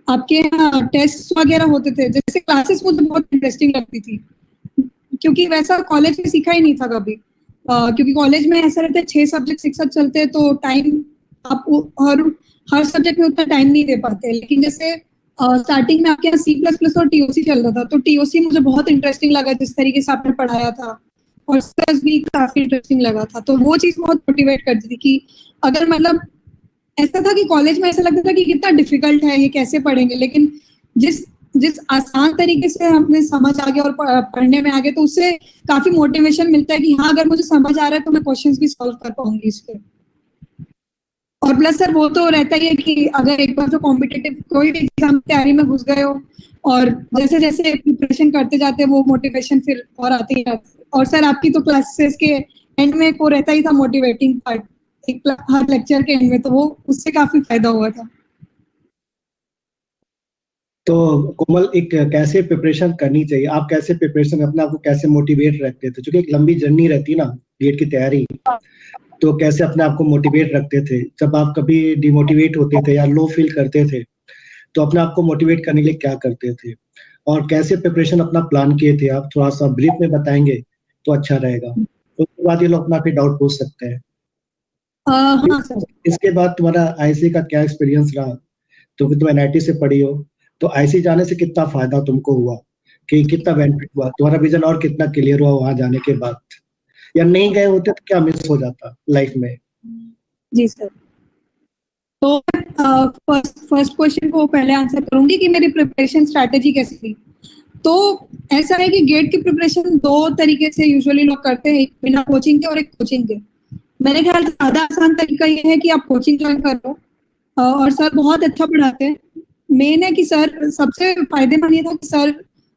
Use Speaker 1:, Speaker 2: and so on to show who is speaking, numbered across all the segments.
Speaker 1: आपके यहाँ टेस्ट वगैरह होते थे, जैसे क्लासेस मुझे बहुत इंटरेस्टिंग लगती थी, क्योंकि वैसा कॉलेज में सीखा ही नहीं था कभी। क्योंकि कॉलेज में ऐसा रहता है 6 सब्जेक्ट एक साथ चलते हैं, तो टाइम आप हर सब्जेक्ट में उतना टाइम नहीं दे पाते। लेकिन जैसे स्टार्टिंग में आपके यहाँ C++ और TOC चल रहा था, तो TOC मुझे बहुत इंटरेस्टिंग लगा जिस तरीके से आपने पढ़ाया था, और स्ट्रेस भी काफी इंटरेस्टिंग लगा था। तो वो चीज बहुत मोटिवेट करती थी कि अगर मतलब ऐसा था कि कॉलेज में ऐसा लगता था कि कितना डिफिकल्ट है, ये कैसे पढ़ेंगे, लेकिन जिस जिस आसान तरीके से हमें समझ आ गया और पढ़ने में आ गया, तो उससे काफी मोटिवेशन मिलता है कि हाँ, अगर मुझे समझ आ रहा है तो मैं क्वेश्चंस भी सॉल्व कर पाऊंगी इस पे। और प्लस सर वो तो रहता ही है कि अगर एक बार जो कॉम्पिटिटिव कोई भी एग्जाम की तैयारी में घुस गए हो, और जैसे जैसे प्रिपरेशन करते जाते हैं, वो मोटिवेशन फिर और आते ही जाते हैं। और सर आपकी तो क्लासेस के एंड में वो रहता ही था मोटिवेटिंग पार्ट, एक हर लेक्चर के एंड में, तो वो उससे काफी फायदा हुआ था।
Speaker 2: तो कोमल, एक कैसे प्रिपरेशन करनी चाहिए, आप कैसे प्रिपरेशन अपने आप को कैसे मोटिवेट रखते थे, क्योंकि एक लंबी जर्नी रहती है ना गेट की तैयारी, तो कैसे अपने आप को मोटिवेट रखते थे जब आप कभी डिमोटिवेट होते थे या लो फील करते थे, तो अपने आप को मोटिवेट करने के लिए क्या करते थे, और कैसे प्रिपरेशन अपना प्लान किए थे, आप थोड़ा सा ब्रीफ में बताएंगे तो अच्छा रहेगा। तो उसके बाद ये लोग अपना फिर डाउट पूछ सकते हैं।
Speaker 1: हाँ सर।
Speaker 2: इसके बाद तुम्हारा आईसी का क्या एक्सपीरियंस रहा, तो तुम एनआईटी से पढ़ी हो, तो आईसी जाने से कितना फायदा तुमको हुआ, कि कितना बेनिफिट हुआ, तुम्हारा विजन और कितना क्लियर हुआ वहां जाने के बाद, या नहीं गए होते तो क्या मिस हो जाता लाइफ में।
Speaker 1: जी सर। तो फर्स्ट क्वेश्चन को पहले आंसर करूंगी कि मेरी प्रिपरेशन स्ट्रैटेजी कैसी थी। तो ऐसा है कि गेट की प्रिपरेशन 2 तरीके से यूजुअली लोग करते हैं, एक बिना कोचिंग के और एक कोचिंग के। मेरे ख्याल से ज्यादा आसान तरीका ये है कि आप कोचिंग ज्वाइन कर लो, और सर बहुत अच्छा पढ़ाते हैं। मेन है कि सर सबसे फायदेमंद ये था कि सर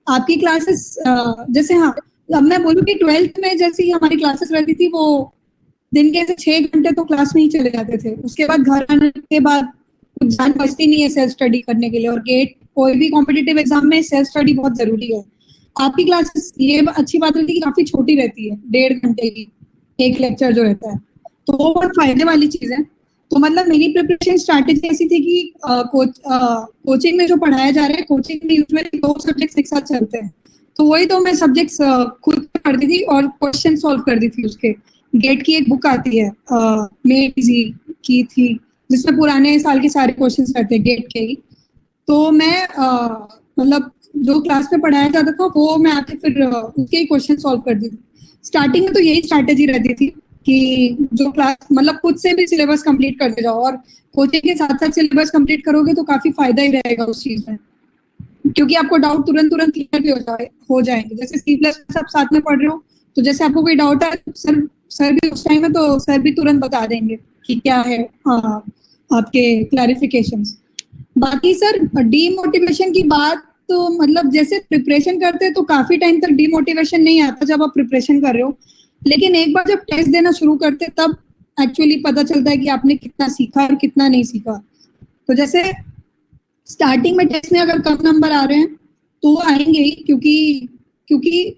Speaker 1: आपकी क्लासेस, जैसे हाँ, अब मैं बोलूँ कि 12th में जैसी हमारी क्लासेस रहती थी, वो दिन के 6 घंटे तो क्लास में ही चले जाते थे, उसके बाद घर आने के बाद कुछ जान बचती नहीं है सेल्फ स्टडी करने के लिए। और गेट कोई भी कॉम्पिटिटिव एग्जाम में सेल्फ स्टडी बहुत जरूरी है। आपकी क्लासेस ये अच्छी बात रहती है कि काफी छोटी रहती है, 1.5 घंटे की एक लेक्चर जो रहता है, तो वो बहुत फायदे वाली चीज है। तो मतलब मेरी प्रिपरेशन स्ट्रैटेजी ऐसी थी कि कोचिंग में जो पढ़ाया जा रहा है, कोचिंग में यूजुअली 2 सब्जेक्ट्स एक साथ चलते हैं, तो वही तो मैं सब्जेक्ट्स खुद पढ़ती थी और क्वेश्चन सॉल्व करती थी उसके। गेट की एक बुक आती है, मेड इजी की थी, जिसमें पुराने साल के सारे क्वेश्चंस रहते हैं गेट के ही। तो मैं मतलब जो क्लास में पढ़ाया जाता था वो मैं आके फिर उसके ही क्वेश्चन सॉल्व करती थी। स्टार्टिंग में तो यही स्ट्रैटेजी रहती थी कि जो क्लास मतलब खुद से भी सिलेबस कंप्लीट करते जाओ, और कोचिंग के साथ साथ सिलेबस कंप्लीट करोगे तो काफी फायदा ही रहेगा उस चीज में, क्योंकि आपको डाउट तुरंत तुरंत क्लियर भी हो जाएंगे। जैसे C++ आप साथ में पढ़ रहे हो, तो जैसे आपको कोई डाउट है, सर भी उस टाइम में तो सर भी तुरंत बता देंगे कि क्या है आपके क्लैरिफिकेशंस। बाकी सर डीमोटिवेशन की बात, तो मतलब जैसे प्रिपरेशन करते हैं तो काफी टाइम तक डीमोटिवेशन नहीं आता जब आप प्रिपरेशन कर रहे हो, लेकिन एक बार जब टेस्ट देना शुरू करते हैं तब एक्चुअली पता चलता है कि आपने कितना सीखा और कितना नहीं सीखा। तो जैसे स्टार्टिंग में टेस्ट में अगर कम नंबर आ रहे हैं तो वो आएंगे ही, क्योंकि क्योंकि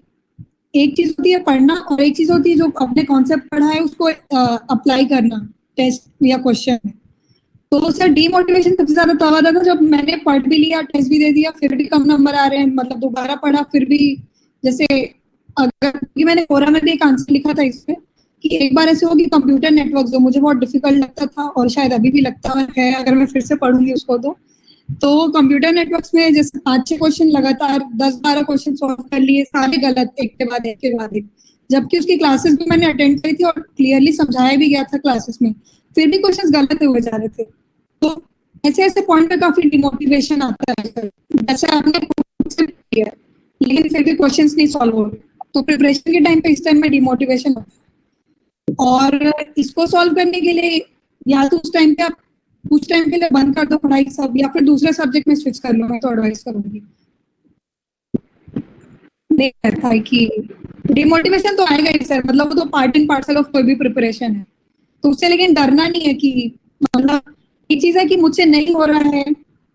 Speaker 1: एक चीज होती है पढ़ना और एक चीज होती है जो अपने कॉन्सेप्ट पढ़ा है उसको अप्लाई करना टेस्ट या क्वेश्चन में। तो सर डीमोटिवेशन सबसे ज्यादा तब आता था जब मैंने पढ़ भी लिया, टेस्ट भी दे दिया, फिर भी कम नंबर आ रहे हैं, मतलब दोबारा पढ़ा फिर भी। जैसे अगर कि मैंने कोरा में भी एक आंसर लिखा था इसमें कि एक बार ऐसे हो कि कंप्यूटर नेटवर्क जो मुझे बहुत डिफिकल्ट लगता था और शायद अभी भी लगता है अगर मैं फिर से पढ़ूंगी उसको, तो कंप्यूटर नेटवर्क्स में जैसे 5-6 क्वेश्चन लगातार 10-12 क्वेश्चन सॉल्व कर लिए, सारे गलत एक के बाद एक के बाद एक, जबकि उसकी क्लासेस भी मैंने अटेंड करी थी और क्लियरली समझाया भी गया था क्लासेस में, फिर भी क्वेश्चंस गलत हुए जा रहे थे। तो ऐसे ऐसे पॉइंट पे काफी डिमोटिवेशन आता है, जैसे आपने किया लेकिन फिर भी क्वेश्चंस नहीं सॉल्व हो रहे, तो प्रिपरेशन के टाइम पे इस टाइम में डिमोटिवेशन होता है। और इसको सॉल्व करने के लिए या तो उस टाइम पे आप कुछ टाइम के लिए बंद कर दो पढ़ाई सब, या फिर दूसरे सब्जेक्ट में स्विच कर लो, मैं तो एडवाइस करूंगी। नहीं करता है कि डिमोटिवेशन तो आएगा ही सर, मतलब वो तो पार्ट एंड पार्सल ऑफ कोई भी प्रिपरेशन है, तो उससे लेकिन डरना नहीं है कि मतलब एक चीज है कि मुझसे नहीं हो रहा है,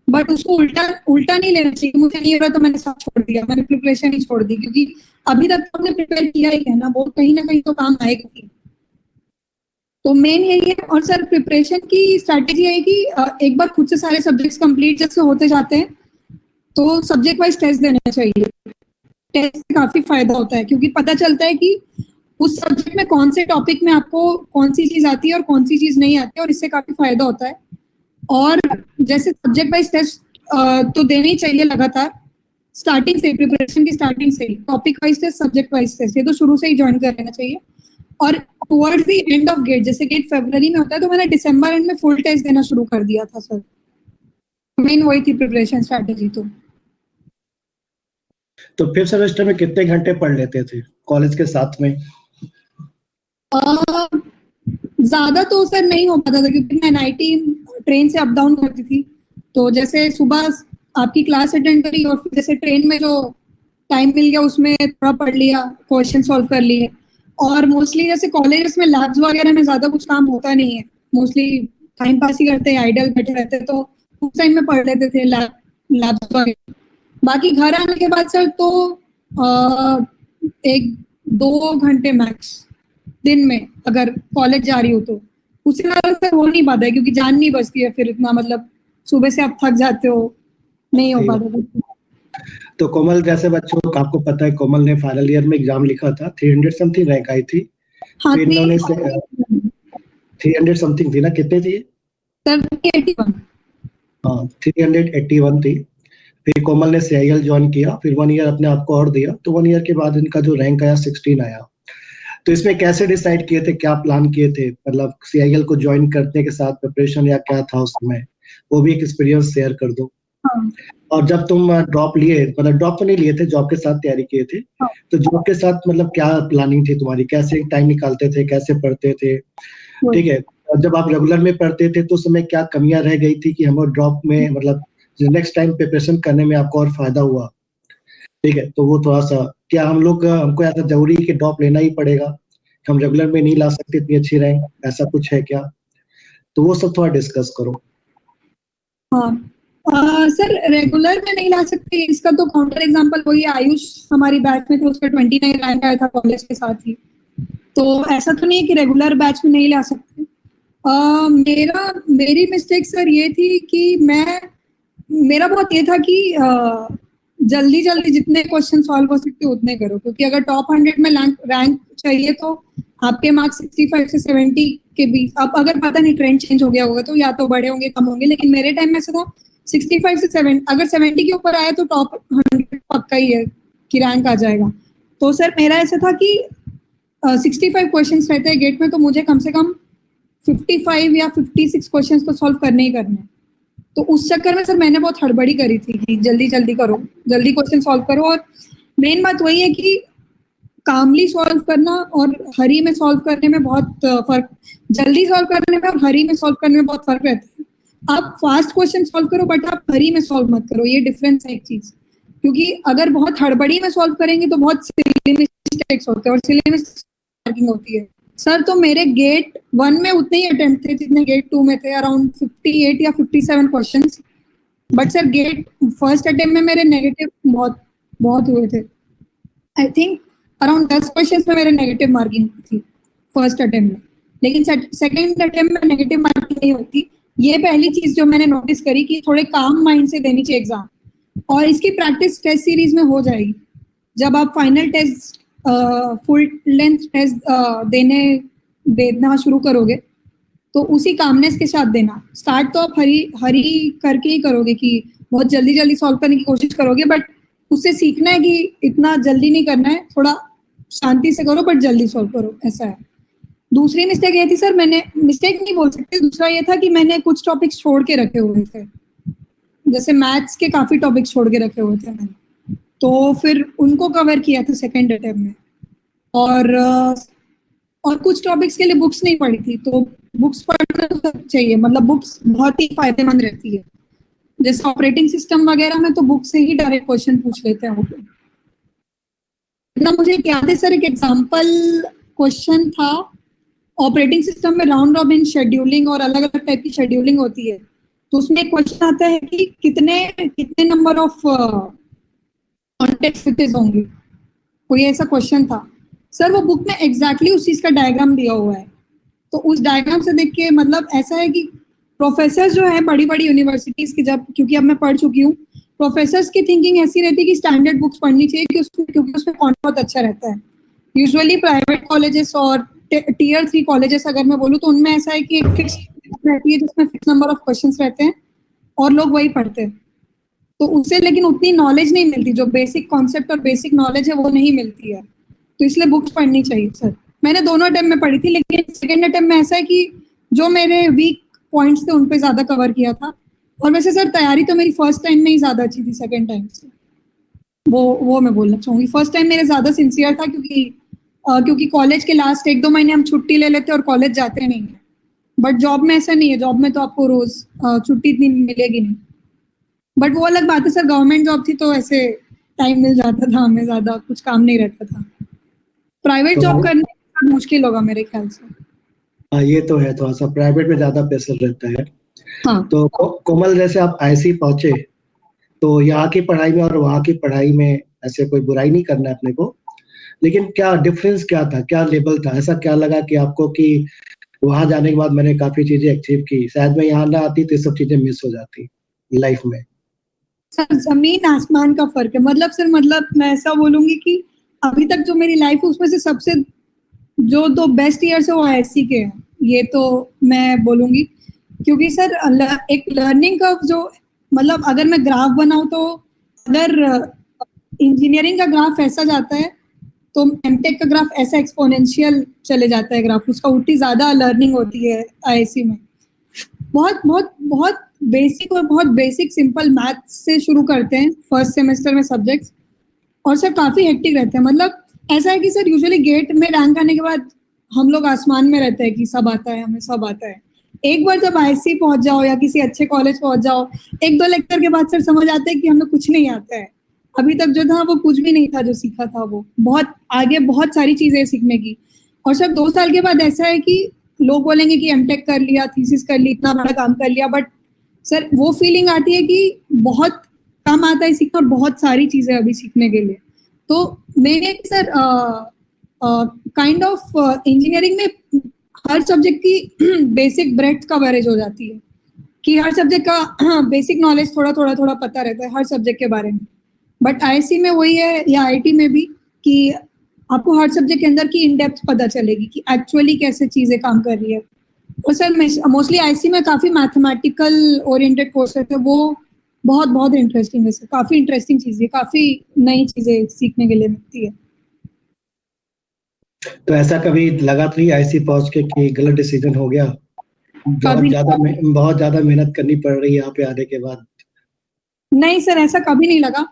Speaker 1: बट उसको उल्टा उल्टा नहीं लेना चाहिए, मुझे नहीं हो रहा तो मैंने सब छोड़ दिया, मैंने प्रिपरेशन ही छोड़ दी, क्योंकि अभी तक तो हमने प्रिपेयर किया ही है ना, वो कहीं ना कहीं तो काम आएगा ही। तो मेन यही है। और सर प्रिपरेशन की स्ट्रैटेजी है कि एक बार खुद से सारे सब्जेक्ट्स कंप्लीट जब से होते जाते हैं तो सब्जेक्ट वाइज टेस्ट देना चाहिए। टेस्ट से काफी फायदा होता है क्योंकि पता चलता है कि उस सब्जेक्ट में कौन से टॉपिक में आपको कौन सी चीज आती है और कौन सी चीज नहीं आती है, और इससे काफी फायदा होता है। और जैसे सब्जेक्ट वाइज टेस्ट तो देने ही चाहिए लगातार, स्टार्टिंग से, प्रिपरेशन की स्टार्टिंग से, topic wise test, subject wise test, ये तो शुरू से ही ज्वाइन कर लेना चाहिए। और towards the end of GATE, जैसे गेट फरवरी में होता है तो मैंने दिसंबर एंड में फुल टेस्ट देना शुरू कर दिया था सर। मेन वही थी प्रिपरेशन स्ट्रैटेजी।
Speaker 2: तो फिफ्थ सेमेस्टर में कितने घंटे पढ़ लेते थे कॉलेज के साथ में?
Speaker 1: ज्यादा तो सर नहीं हो पाता था क्योंकि मैं एनआईटी ट्रेन से अप डाउन करती थी। तो जैसे सुबह आपकी क्लास अटेंड करी और फिर जैसे ट्रेन में जो टाइम मिल गया उसमें थोड़ा पढ़ लिया, क्वेश्चन सॉल्व कर लिए। और मोस्टली जैसे कॉलेजेस में लैब्स वगैरह में ज्यादा कुछ काम होता नहीं है, मोस्टली टाइम पास ही करते हैं, आइडल बैठे रहते हैं, तो उस टाइम में पढ़ लेते थे लैब्स वगैरह। बाकी घर आने के बाद सर तो 1-2 घंटे मैक्स दिन में, अगर कॉलेज जा रही हो तो। उससे ज्यादा सर हो नहीं पाता है क्योंकि जान नहीं बचती है फिर इतना, मतलब सुबह से आप थक जाते हो, नहीं हो पाता।
Speaker 2: तो कोमल जैसे बच्चों को, आपको पता है कोमल ने फाइनल ईयर में एग्जाम लिखा था, 300 समथिंग रैंक आई थी।
Speaker 1: हाँ,
Speaker 2: फिर इन्होंने 300 समथिंग थी ना, कितने थी?
Speaker 1: सर 81।
Speaker 2: हाँ 381 थी। फिर कोमल ने सीआईएल ज्वाइन किया, फिर 1 ईयर अपने आप को और दिया, तो 1 ईयर के बाद इनका जो रैंक आया 16 आया। तो इसमें कैसे डिसाइड किए थे, क्या प्लान किए थे, मतलब सीआईएल को ज्वाइन करने के साथ प्रिपरेशन या क्या था उस समय, वो भी एक एक्सपीरियंस शेयर कर दो।
Speaker 1: हाँ,
Speaker 2: और जब तुम ड्रॉप लिए, मतलब ड्रॉप तो नहीं लिए थे, जॉब के साथ तैयारी किए थे,
Speaker 1: हाँ,
Speaker 2: तो जॉब के साथ मतलब क्या प्लानिंग थी तुम्हारी, कैसे टाइम निकालते थे, कैसे पढ़ते थे? ठीक है। और जब आप रेगुलर में पढ़ते थे तो उस समय क्या कमियां रह गई थी कि हमें ड्रॉप में, मतलब नेक्स्ट टाइम प्रिपरेशन करने में आपको और फायदा हुआ? ठीक है, तो वो थोड़ा सा, क्या हम लोग, हमको ऐसा जरूरी कि ड्रॉप लेना ही पड़ेगा, हम रेगुलर में नहीं ला सकते इतनी अच्छी रैंक, ऐसा कुछ है क्या? तो वो सब थोड़ा डिस्कस करो।
Speaker 1: हाँ। सर रेगुलर में नहीं ला सकते, इसका तो काउंटर एग्जांपल वही आयुष हमारी बैच में थे, उसका 29 रैंक आया था कॉलेज के साथ ही। तो ऐसा तो नहीं है कि रेगुलर बैच में नहीं ला सकते। मेरी मिस्टेक सर ये थी कि मेरा बहुत ये था कि जल्दी जल्दी जितने क्वेश्चन सॉल्व हो सकते उतने करो, क्योंकि अगर टॉप 100 में रैंक चाहिए तो आपके मार्क्स 65 से 70 के बीच। अब अगर पता नहीं ट्रेंड चेंज हो गया होगा तो या तो बड़े होंगे कम होंगे, लेकिन मेरे टाइम में ऐसा था 65 से 70, अगर 70 के ऊपर आया तो टॉप 100 पक्का ही है कि रैंक आ जाएगा। तो सर मेरा ऐसा था कि 65 क्वेश्चन रहते हैं गेट में, तो मुझे कम से कम 55 या 56 क्वेश्चन तो सॉल्व करने ही करने। तो उस चक्कर में सर मैंने बहुत हड़बड़ी करी थी कि जल्दी जल्दी करो, जल्दी क्वेश्चन सॉल्व करो। और मेन बात वही है कि कामली सॉल्व करना और हरी में सॉल्व करने में बहुत फर्क, जल्दी सॉल्व करने में और हरी में सॉल्व करने में बहुत फर्क रहता है। आप फास्ट क्वेश्चन सॉल्व करो बट आप हरी में सॉल्व मत करो, ये डिफरेंस है एक चीज। क्योंकि अगर बहुत हड़बड़ी में सॉल्व करेंगे तो बहुत सिली मिस्टेक्स होते हैं और सिली मिस्टेक्स होती है। सर तो मेरे गेट 1 में उतने ही अटेम्प्ट थे जितने गेट 2 में थे, अराउंड 58 या 57 questions. But sir get first attempt में मेरे नेगेटिव बहुत बहुत हुए थे। आई थिंक अराउंड 10 क्वेश्चंस में मेरे नेगेटिव मार्किंग थी फर्स्ट अटेम्प्ट में, लेकिन सेकंड अटेम्प्ट में नेगेटिव मार्किंग नहीं होती। ये पहली चीज जो मैंने नोटिस करी कि थोड़े काम माइंड से देनी चाहिए एग्जाम, और इसकी प्रैक्टिस टेस्ट सीरीज में हो जाएगी। जब आप final test full length test देना शुरू करोगे तो उसी कामनेस के साथ देना। स्टार्ट तो आप हरी हरी करके ही करोगे कि बहुत जल्दी जल्दी सॉल्व करने की कोशिश करोगे, बट उससे सीखना है कि इतना जल्दी नहीं करना है, थोड़ा शांति से करो बट जल्दी सॉल्व करो, ऐसा है। दूसरी मिस्टेक ये थी सर, मैंने मिस्टेक नहीं बोल सकते, दूसरा ये था कि मैंने कुछ टॉपिक्स छोड़ के रखे हुए थे। जैसे मैथ्स के काफी टॉपिक्स छोड़ के रखे हुए थे मैंने, तो फिर उनको कवर किया था सेकेंड अटेम्प्ट में। और कुछ टॉपिक्स के लिए बुक्स नहीं पढ़ी थी, तो बुक्स पढ़ना चाहिए, मतलब बुक्स बहुत ही फायदेमंद रहती है। जैसे ऑपरेटिंग सिस्टम वगैरह में तो बुक से ही डायरेक्ट क्वेश्चन पूछ लेते हैं वो। इतना मुझे याद है सर, एक एग्जांपल क्वेश्चन था, ऑपरेटिंग सिस्टम में राउंड रॉबिन शेड्यूलिंग और अलग अलग टाइप की शेड्यूलिंग होती है, तो उसमें एक क्वेश्चन आता है कि कितने नंबर ऑफ कॉन्टेक्स्ट स्विचेस होंगे, कोई ऐसा क्वेश्चन था सर। वो बुक में एग्जैक्टली उस चीज का डायग्राम दिया हुआ है तो उस डायग्राम से देख के मतलब ऐसा है कि प्रोफेसर जो है बड़ी बड़ी यूनिवर्सिटीज की, जब क्योंकि अब मैं पढ़ चुकी हूँ, प्रोफेसर्स की थिंकिंग ऐसी रहती है कि स्टैंडर्ड बुक्स पढ़नी चाहिए कि उसमें, क्योंकि उसमें कंटेंट बहुत अच्छा रहता है। यूजुअली प्राइवेट कॉलेजेस और टीयर 3 कॉलेजेस अगर मैं बोलूँ तो उनमें ऐसा है कि एक फिक्स रहती है जिसमें फिक्स नंबर ऑफ क्वेश्चंस रहते हैं और लोग वही पढ़ते हैं। तो उससे लेकिन उतनी नॉलेज नहीं मिलती, जो बेसिक कॉन्सेप्ट और बेसिक नॉलेज है वो नहीं मिलती है। तो इसलिए बुक्स पढ़नी चाहिए सर। मैंने दोनों अटेम्प्ट में पढ़ी थी, लेकिन सेकेंड अटेम्प्ट में ऐसा है कि जो मेरे वीक पॉइंट्स थे उन पे ज्यादा कवर किया था। और वैसे सर तैयारी तो मेरी फर्स्ट टाइम में ही ज्यादा अच्छी थी सेकेंड टाइम से। वो मैं बोलना चाहूंगी, फर्स्ट टाइम मेरे ज्यादा सिंसियर था, क्योंकि कॉलेज के लास्ट 1-2 महीने हम छुट्टी ले लेते और कॉलेज जाते नहीं है। बट जॉब में ऐसा नहीं है, जॉब में तो आपको रोज छुट्टी इतनी मिलेगी नहीं। बट वो अलग बात है सर, गवर्नमेंट जॉब थी तो ऐसे टाइम मिल जाता था, हमें ज्यादा कुछ काम नहीं रहता था। प्राइवेट जॉब
Speaker 2: तो
Speaker 1: करने में मुश्किल होगा मेरे ख्याल से।
Speaker 2: हाँ, ये तो है, थोड़ा सा प्राइवेट में ज्यादा प्रेशर रहता है।
Speaker 1: हाँ
Speaker 2: तो कोमल, जैसे आप आईसी पहुंचे, तो यहाँ की पढ़ाई में और वहाँ की पढ़ाई में ऐसे कोई बुराई नहीं करना है अपने को, लेकिन क्या डिफरेंस क्या था, क्या लेवल था, ऐसा क्या लगा कि आपको कि वहां जाने के बाद मैंने काफी चीजें अचीव की, शायद मैं यहाँ ना आती तो ये सब चीजें मिस हो जाती लाइफ में।
Speaker 1: सर, जमीन आसमान का फर्क है। मतलब सर, मतलब मैं ऐसा बोलूंगी कि अभी तक जो मेरी लाइफ है उसमें से सबसे जो 2 बेस्ट ईयर्स है वो आईएससी के हैं, ये तो मैं बोलूंगी। क्योंकि सर एक लर्निंग कर्व जो, मतलब अगर मैं ग्राफ बनाऊं तो अगर इंजीनियरिंग का ग्राफ ऐसा जाता है तो एमटेक का ग्राफ ऐसा एक्सपोनेंशियल चले जाता है ग्राफ, उसका उतनी ज्यादा लर्निंग होती है आईआईसी में। बहुत बहुत बहुत बेसिक और बहुत बेसिक सिंपल मैथ से शुरू करते हैं फर्स्ट सेमेस्टर में सब्जेक्ट्स, और सर काफी हेक्टिक रहते हैं। मतलब ऐसा है कि सर यूजुअली गेट में रैंक आने के बाद हम लोग आसमान में रहते हैं कि सब आता है, हमें सब आता है। एक बार जब आईएससी पहुंच जाओ या किसी अच्छे कॉलेज पहुंच जाओ, 1-2 लेक्चर के बाद सर समझ आता है कि हमें कुछ नहीं आता है। अभी तक जो था वो कुछ भी नहीं था, जो सीखा था वो बहुत आगे, बहुत सारी चीजें सीखने की। और सर 2 साल के बाद ऐसा है कि लोग बोलेंगे कि एमटेक कर लिया, थीसिस कर ली, इतना बड़ा काम कर लिया, बट सर वो फीलिंग आती है कि बहुत कम आता है सीखना और बहुत सारी चीजें अभी सीखने के लिए। तो मेरे सर काइंड ऑफ इंजीनियरिंग में हर सब्जेक्ट की बेसिक ब्रेड्थ कवरेज हो जाती है, कि हर सब्जेक्ट का बेसिक नॉलेज थोड़ा थोड़ा थोड़ा पता रहता है हर सब्जेक्ट के बारे में। बट आईआईसी में वही है, या आईटी में भी, कि आपको हर सब्जेक्ट के अंदर की इन डेप्थ पता चलेगी कि एक्चुअली कैसे चीजें काम कर रही है। और सर मोस्टली आईसी में काफी मैथमेटिकल ओरिएंटेड कोर्स रहते हैं, वो बहुत बहुत इंटरेस्टिंग है सर, काफी इंटरेस्टिंग चीज है, काफी नई चीजें सीखने के लिए मिलती है।
Speaker 2: तो ऐसा कभी लगा तो नहीं आईसी पहुंच के कि गलत डिसीजन हो गया,
Speaker 1: कभी
Speaker 2: बहुत ज्यादा मेहनत करनी पड़ रही है यहाँ पे आने के बाद?
Speaker 1: नहीं सर, ऐसा कभी नहीं लगा।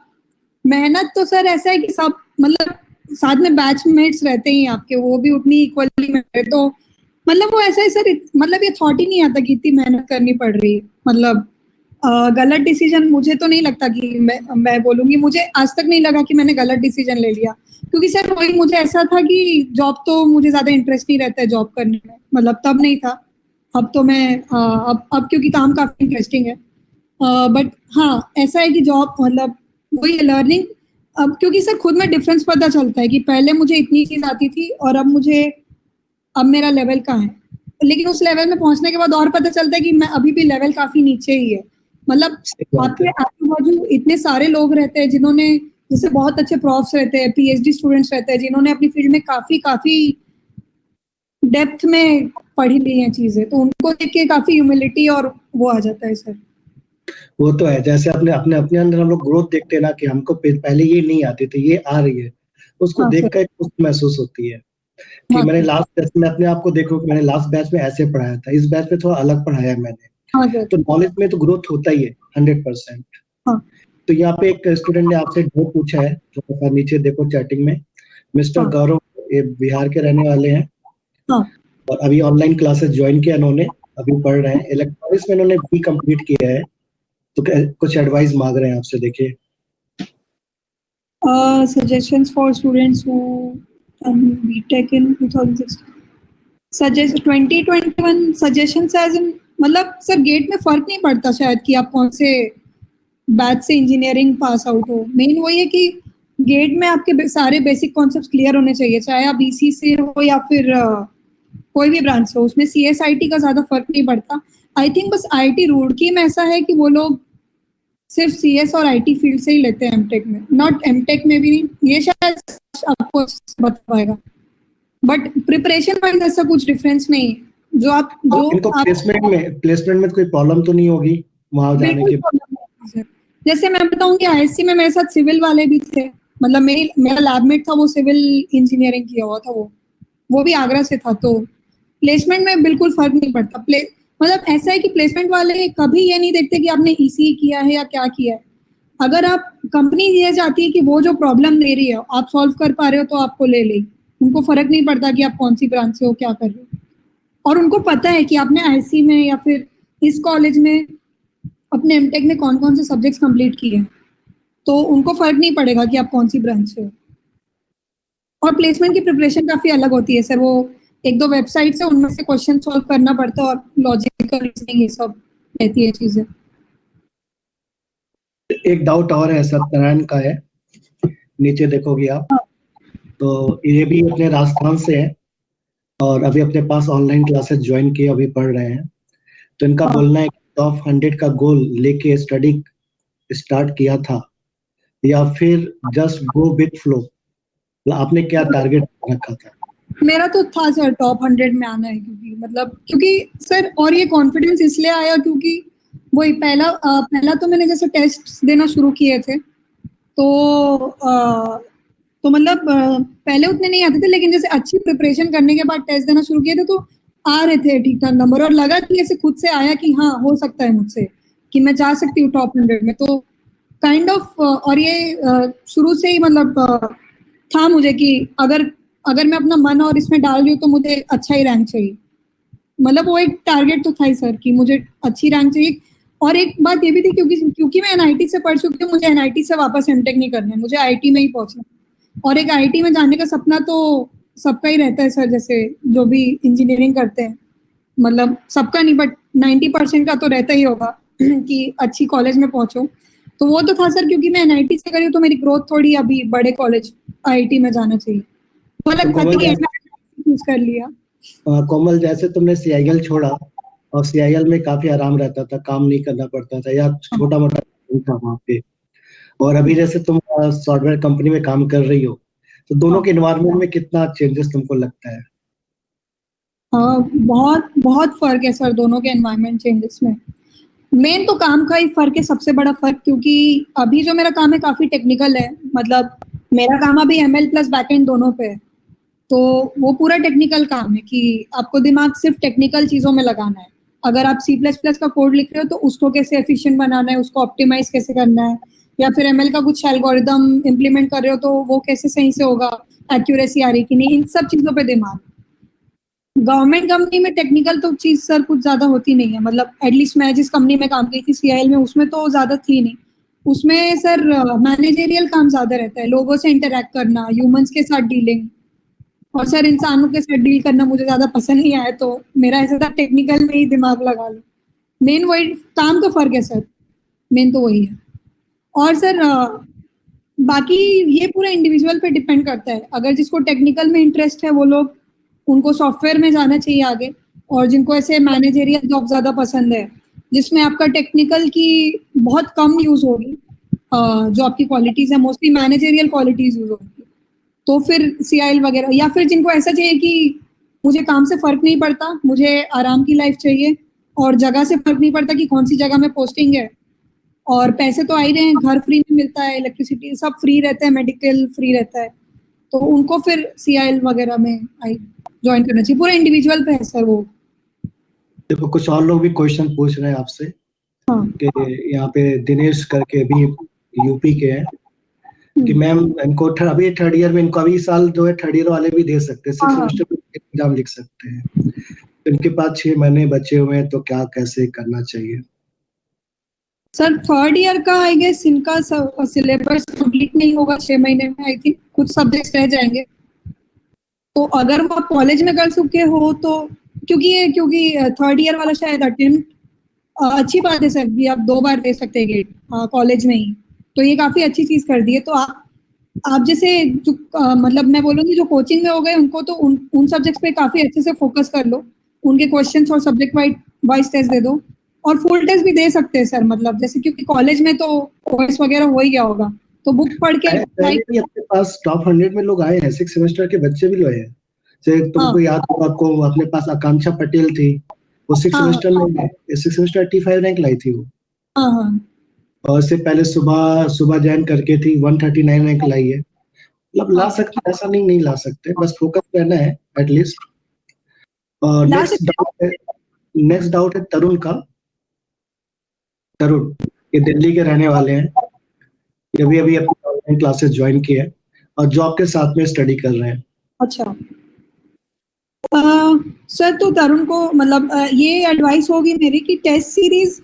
Speaker 1: मेहनत तो सर ऐसा है कि सब, मतलब साथ में बैचमेट्स रहते ही आपके, वो भी उतनी इक्वली मेहनत, तो मतलब वो ऐसा है सर, मतलब ये थॉट ही नहीं आता कि इतनी मेहनत करनी पड़ रही है। मतलब गलत डिसीजन मुझे तो नहीं लगता कि मैं बोलूंगी, मुझे आज तक नहीं लगा कि मैंने गलत डिसीजन ले लिया। क्योंकि सर वही मुझे ऐसा था कि जॉब तो मुझे ज्यादा इंटरेस्ट नहीं रहता है जॉब करने में, मतलब तब नहीं था। अब तो मैं अब क्योंकि काम काफी इंटरेस्टिंग है। बट हाँ, ऐसा है कि जॉब मतलब वही लर्निंग, अब क्योंकि सर खुद में डिफरेंस पता चलता है कि पहले मुझे इतनी चीज आती थी और अब मेरा लेवल कहाँ है। लेकिन उस लेवल में पहुंचने के बाद और पता चलता है कि मैं अभी भी लेवल काफी नीचे ही है। मतलब
Speaker 2: सही बात
Speaker 1: आपके
Speaker 2: है।
Speaker 1: आजू बाजू इतने सारे लोग रहते हैं जिन्होंने, जैसे बहुत अच्छे प्रोफ्स रहते हैं, पीएचडी स्टूडेंट्स रहते हैं जिन्होंने अपनी फील्ड में काफी काफी डेप्थ में पढ़ी ली हैं चीजें, तो उनको देख के काफी ह्यूमिलिटी और वो आ जाता है सर।
Speaker 2: वो तो है, जैसे अपने अपने अपने अंदर हम लोग ग्रोथ देखते हैं ना, कि हमको पहले ये नहीं आती थी, ये आ रही है, उसको
Speaker 1: हाँ
Speaker 2: देख
Speaker 1: सर।
Speaker 2: कर खुश महसूस होती है। कि
Speaker 1: हाँ
Speaker 2: मैंने
Speaker 1: सर।
Speaker 2: लास्ट बैच में अपने आप को देखो कि मैंने लास्ट बैच में ऐसे पढ़ाया था, इस बैच में थोड़ा अलग पढ़ाया है मैंने।
Speaker 1: हाँ सर।
Speaker 2: तो नॉलेज में तो ग्रोथ होता ही है 100%।
Speaker 1: हाँ
Speaker 2: तो यहाँ पे एक स्टूडेंट ने आपसे डाउट पूछा है, थोड़ा सा नीचे देखो चैटिंग में। मिस्टर
Speaker 1: हाँ
Speaker 2: गौरव, ये बिहार के रहने वाले हैं
Speaker 1: हाँ।
Speaker 2: और अभी ऑनलाइन क्लासेस ज्वाइन किया इन्होंने, अभी पढ़ रहे हैं इलेक्ट्रॉनिक्स में, इन्होंने बी कंप्लीट किया है। तो कुछ एडवाइस मांग रहे हैं आपसे, देखिए।
Speaker 1: Suggestions for students who BTech in 2016. Suggest 2021 suggestions as in, मतलब सर गेट में फर्क नहीं पड़ता शायद कि आप कौन से बैच से इंजीनियरिंग पास आउट हो। मेन वही है कि गेट में आपके सारे बेसिक कॉन्सेप्ट्स क्लियर होने चाहिए, चाहे आप ईसी से हो या फिर कोई भी ब्रांच हो, उसमें CSIT का ज्यादा फर्क नहीं पड़ता। आई थिंक बस IIT रुड़की में ऐसा है कि वो लोग सिर्फ CS और IT फील्ड से ही लेते हैं एमटेक में, नॉट एमटेक में भी नहीं। ये शायद आपको बता पाएगा, बट प्रिपरेशन वाइज ऐसा कुछ डिफरेंस नहीं है। जो आप
Speaker 2: इनको प्लेसमेंट में कोई प्रॉब्लम तो नहीं होगी वहां जाने
Speaker 1: बिल्कुल
Speaker 2: की?
Speaker 1: प्रॉब्लम नहीं है सर। जैसे मैं बताऊं कि ISC में मेरे साथ सिविल वाले भी थे, मतलब मेरा लैबमेट था, वो सिविल इंजीनियरिंग किया हुआ था, वो भी आगरा से था। तो प्लेसमेंट में बिल्कुल फर्क नहीं पड़ता। मतलब ऐसा है कि प्लेसमेंट वाले कभी ये नहीं देखते कि आपने ECE किया है या क्या किया है। अगर आप कंपनी ये चाहती है कि वो जो प्रॉब्लम दे रही है आप सॉल्व कर पा रहे हो तो आपको ले लेगी। उनको फर्क नहीं पड़ता कि आप कौन सी ब्रांच से हो, क्या कर रहे हो। और उनको पता है कि आपने IC में या फिर इस कॉलेज में अपने एमटेक में कौन कौन से सब्जेक्ट्स कंप्लीट किए हैं, तो उनको फर्क नहीं पड़ेगा कि आप कौन सी ब्रांच से हो। और प्लेसमेंट की प्रिपरेशन काफी अलग होती है सर। वो एक दो वेबसाइट से उनमें से क्वेश्चन सॉल्व करना पड़ता है और लॉजिकल रीजनिंग ये सब रहती है चीजें।
Speaker 2: एक डाउट और है, सत्यनारायण का है, नीचे देखोगे आप तो ये भी अपने राजस्थान से है और अभी अपने पास ऑनलाइन क्लासेस ज्वाइन किए, अभी पढ़ रहे हैं। तो इनका बोलना है कि टॉप 100 का गोल लेके स्टडी स्टार्ट किया था या फिर जस्ट गो विथ फ्लो? आपने क्या टारगेट रखा था?
Speaker 1: मेरा तो था सर टॉप 100 में आना है, क्योंकि सर, और ये कॉन्फिडेंस इसलिए आया क्योंकि वही पहला तो मैंने जैसे टेस्ट देना शुरू किए थे तो मतलब पहले उतने नहीं आते थे, लेकिन जैसे अच्छी प्रिपरेशन करने के बाद टेस्ट देना शुरू किए थे तो आ रहे थे ठीक ठाक नंबर, और लगा कि ऐसे खुद से आया कि हाँ हो सकता है मुझसे कि मैं जा सकती हूँ टॉप 100 में। तो काइंड ऑफ और ये शुरू से ही मतलब था मुझे कि अगर मैं अपना मन और इसमें डाल रही हूँ तो मुझे अच्छा ही रैंक चाहिए। मतलब वो एक टारगेट तो था ही सर कि मुझे अच्छी रैंक चाहिए। और एक बात ये भी थी क्योंकि मैं NIT से पढ़ चुकी हूँ, मुझे NIT से वापस एमटेक नहीं करना है, मुझे IIT में ही पहुंचना है। और एक IIT में जाने का सपना तो सबका ही रहता है सर, जैसे जो भी इंजीनियरिंग करते हैं, मतलब सबका नहीं बट 90% का तो रहता ही होगा कि अच्छी कॉलेज में पहुंचो। तो वो तो था सर, क्योंकि मैं NIT से करी हूँ तो मेरी ग्रोथ थोड़ी अभी बड़े कॉलेज IIT में जाना चाहिए, तो
Speaker 2: तो
Speaker 1: लगता था कि चूज कर लिया।
Speaker 2: कोमल, जैसे तुमने CIL छोड़ा और CIL में काफी आराम रहता था, काम नहीं करना पड़ता था या छोटा मोटा था वहां पे, और अभी जैसे तुम सॉफ्टवेयर कंपनी में काम कर रही हो, तो दोनों के एनवायरनमेंट में कितना चेंजेस तुमको लगता है?
Speaker 1: बहुत बहुत फर्क है सर दोनों के एनवायरनमेंट चेंजेस में। मेन तो काम का ही फर्क है, सबसे बड़ा फर्क, क्योंकि अभी जो मेरा काम है काफी टेक्निकल है। मतलब मेरा काम अभी ML प्लस बैकएंड दोनों पे है, तो वो पूरा टेक्निकल काम है कि आपको दिमाग सिर्फ टेक्निकल चीजों में लगाना है। अगर आप C++ का कोड लिख रहे हो तो उसको कैसे एफिशिएंट बनाना है, उसको ऑप्टिमाइज कैसे करना है, या फिर ML का कुछ एल्गोरिदम इम्प्लीमेंट कर रहे हो तो वो कैसे सही से होगा, एक्यूरेसी आ रही कि नहीं, इन सब चीजों पे दिमाग। गवर्नमेंट कंपनी में टेक्निकल तो चीज सर कुछ ज्यादा होती नहीं है। मतलब एटलीस्ट मैं जिस कंपनी में काम की थी CIL में, उसमें तो ज्यादा थी नहीं। उसमें सर मैनेजेरियल काम ज्यादा रहता है, लोगों से इंटरेक्ट करना, ह्यूमंस के साथ डीलिंग। और सर इंसानों के साथ डील करना मुझे ज्यादा पसंद नहीं आया, तो मेरा ऐसा था टेक्निकल में ही दिमाग लगा लो। मेन वही काम का फर्क है सर, मेन तो वही है। और सर बाकी ये पूरा इंडिविजुअल पे डिपेंड करता है। अगर जिसको टेक्निकल में इंटरेस्ट है वो लोग, उनको सॉफ्टवेयर में जाना चाहिए आगे। और जिनको ऐसे मैनेजेरियल जॉब ज्यादा पसंद है जिसमें आपका टेक्निकल की बहुत कम यूज होगी, जो आपकी क्वालिटीज है मोस्टली मैनेजेरियल क्वालिटीज यूज होगी, तो फिर CIL वगैरह। या फिर जिनको ऐसा चाहिए कि मुझे काम से फर्क नहीं पड़ता, मुझे आराम की लाइफ चाहिए और जगह से फर्क नहीं पड़ता कि कौन सी जगह में पोस्टिंग है, और पैसे तो आ ही रहे हैं, घर फ्री में मिलता है, इलेक्ट्रिसिटी सब फ्री रहता है, मेडिकल फ्री रहता है, तो उनको फिर CIL वगैरह में ज्वाइन करना चाहिए। पूरा इंडिविजुअल पे है सर वो।
Speaker 2: देखो, कुछ और लोग भी क्वेश्चन पूछ रहे हैं आपसे
Speaker 1: हाँ।
Speaker 2: कि यहाँ पे दिनेश करके भी यूपी के हैं कि मैम इनको अभी 3rd ईयर में, इनको अभी साल जो है 3rd ईयर वाले भी दे सकते हैं, 6th सेमेस्टर में एग्जाम लिख सकते हैं। इनके पास 6 महीने बचे हुए हैं, तो क्या कैसे करना चाहिए?
Speaker 1: सर 3rd ईयर का आई गेस इनका सिलेबस कंप्लीट नहीं होगा 6 महीने में, आई थिंक कुछ सब्जेक्ट्स रह जाएंगे। तो अगर वो आप कॉलेज में कर चुके हो तो, क्योंकि 3rd ईयर वाला शायद अटेम्प्ट अच्छी बात है सर कि आप 2 बार दे सकते हैं गेट कॉलेज में ही, तो ये काफी अच्छी चीज कर दी है। तो आप आप जैसे जो मतलब मैं बोलूँगी जो कोचिंग में हो गए उनको तो उन सब्जेक्ट्स पे काफ़ी अच्छे से फोकस कर लो, उनके क्वेश्चंस और सब्जेक्ट वाइज टेस्ट दे दो और फुल टेस्ट भी दे सकते हैं सर, मतलब जैसे क्योंकि कॉलेज में तो ओएस वगैरह हो ही गया होगा, तो बुक पढ़ के
Speaker 2: पहले भी अपने पास टॉप 100 में लोग आए हैं, 6 सेमेस्टर के बच्चे भी आए हैं। जैसे
Speaker 1: हाँ
Speaker 2: तुमको याद होगा, आपको अपने पास आकांक्षा पटेल थी, वो 6
Speaker 1: हाँ
Speaker 2: सेमेस्टर में 6 सेमेस्टर 85 रैंक लाई थी वो।
Speaker 1: हाँ हाँ
Speaker 2: और इससे पहले सुबह सुबह जैन करके थी, 139 रैंक लाई है। मतलब ला
Speaker 1: हाँ
Speaker 2: सकते हैं, ऐसा नहीं नहीं ला सकते, बस फोकस रहना है एटलीस्ट।
Speaker 1: ला
Speaker 2: नेक्स्ट
Speaker 1: सकते
Speaker 2: डाउट है, नेक्स्ट डाउट है तरुण का। तरुण, ये दिल्ली के रहने वाले हैं, ये अभी अभी अपनी ऑनलाइन क्लासेस ज्वाइन किए हैं और जॉब के साथ में स्टडी कर रहे हैं।
Speaker 1: अच्छा सर तो तरुण को मतलब ये एडवाइस होगी मेरी कि टेस्ट सीरीज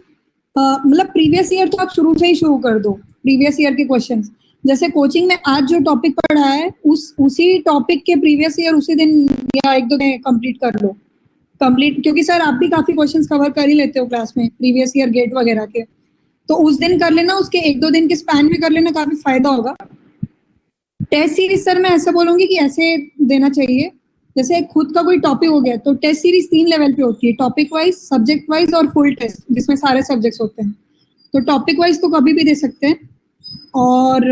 Speaker 1: मतलब प्रीवियस ईयर तो आप शुरू से ही शुरू कर दो, प्रीवियस ईयर के क्वेश्चंस। जैसे कोचिंग में आज जो टॉपिक पढ़ा है उसी टॉपिक के प्रीवियस ईयर उसी दिन या एक दो दिन कंप्लीट कर लो, कंप्लीट, क्योंकि सर आप भी काफी क्वेश्चंस कवर कर ही लेते हो क्लास में प्रीवियस ईयर गेट वगैरह के, तो उस दिन कर लेना, उसके एक दो दिन के स्पैन में कर लेना, काफी फायदा होगा। टेस्ट सीरीज सर मैं ऐसा बोलूंगी कि ऐसे देना चाहिए, जैसे खुद का कोई टॉपिक हो गया तो टेस्ट सीरीज 3 लेवल पे होती है, टॉपिक वाइज, सब्जेक्ट वाइज और फुल टेस्ट जिसमें सारे सब्जेक्ट्स होते हैं। तो टॉपिक वाइज तो कभी भी दे सकते हैं, और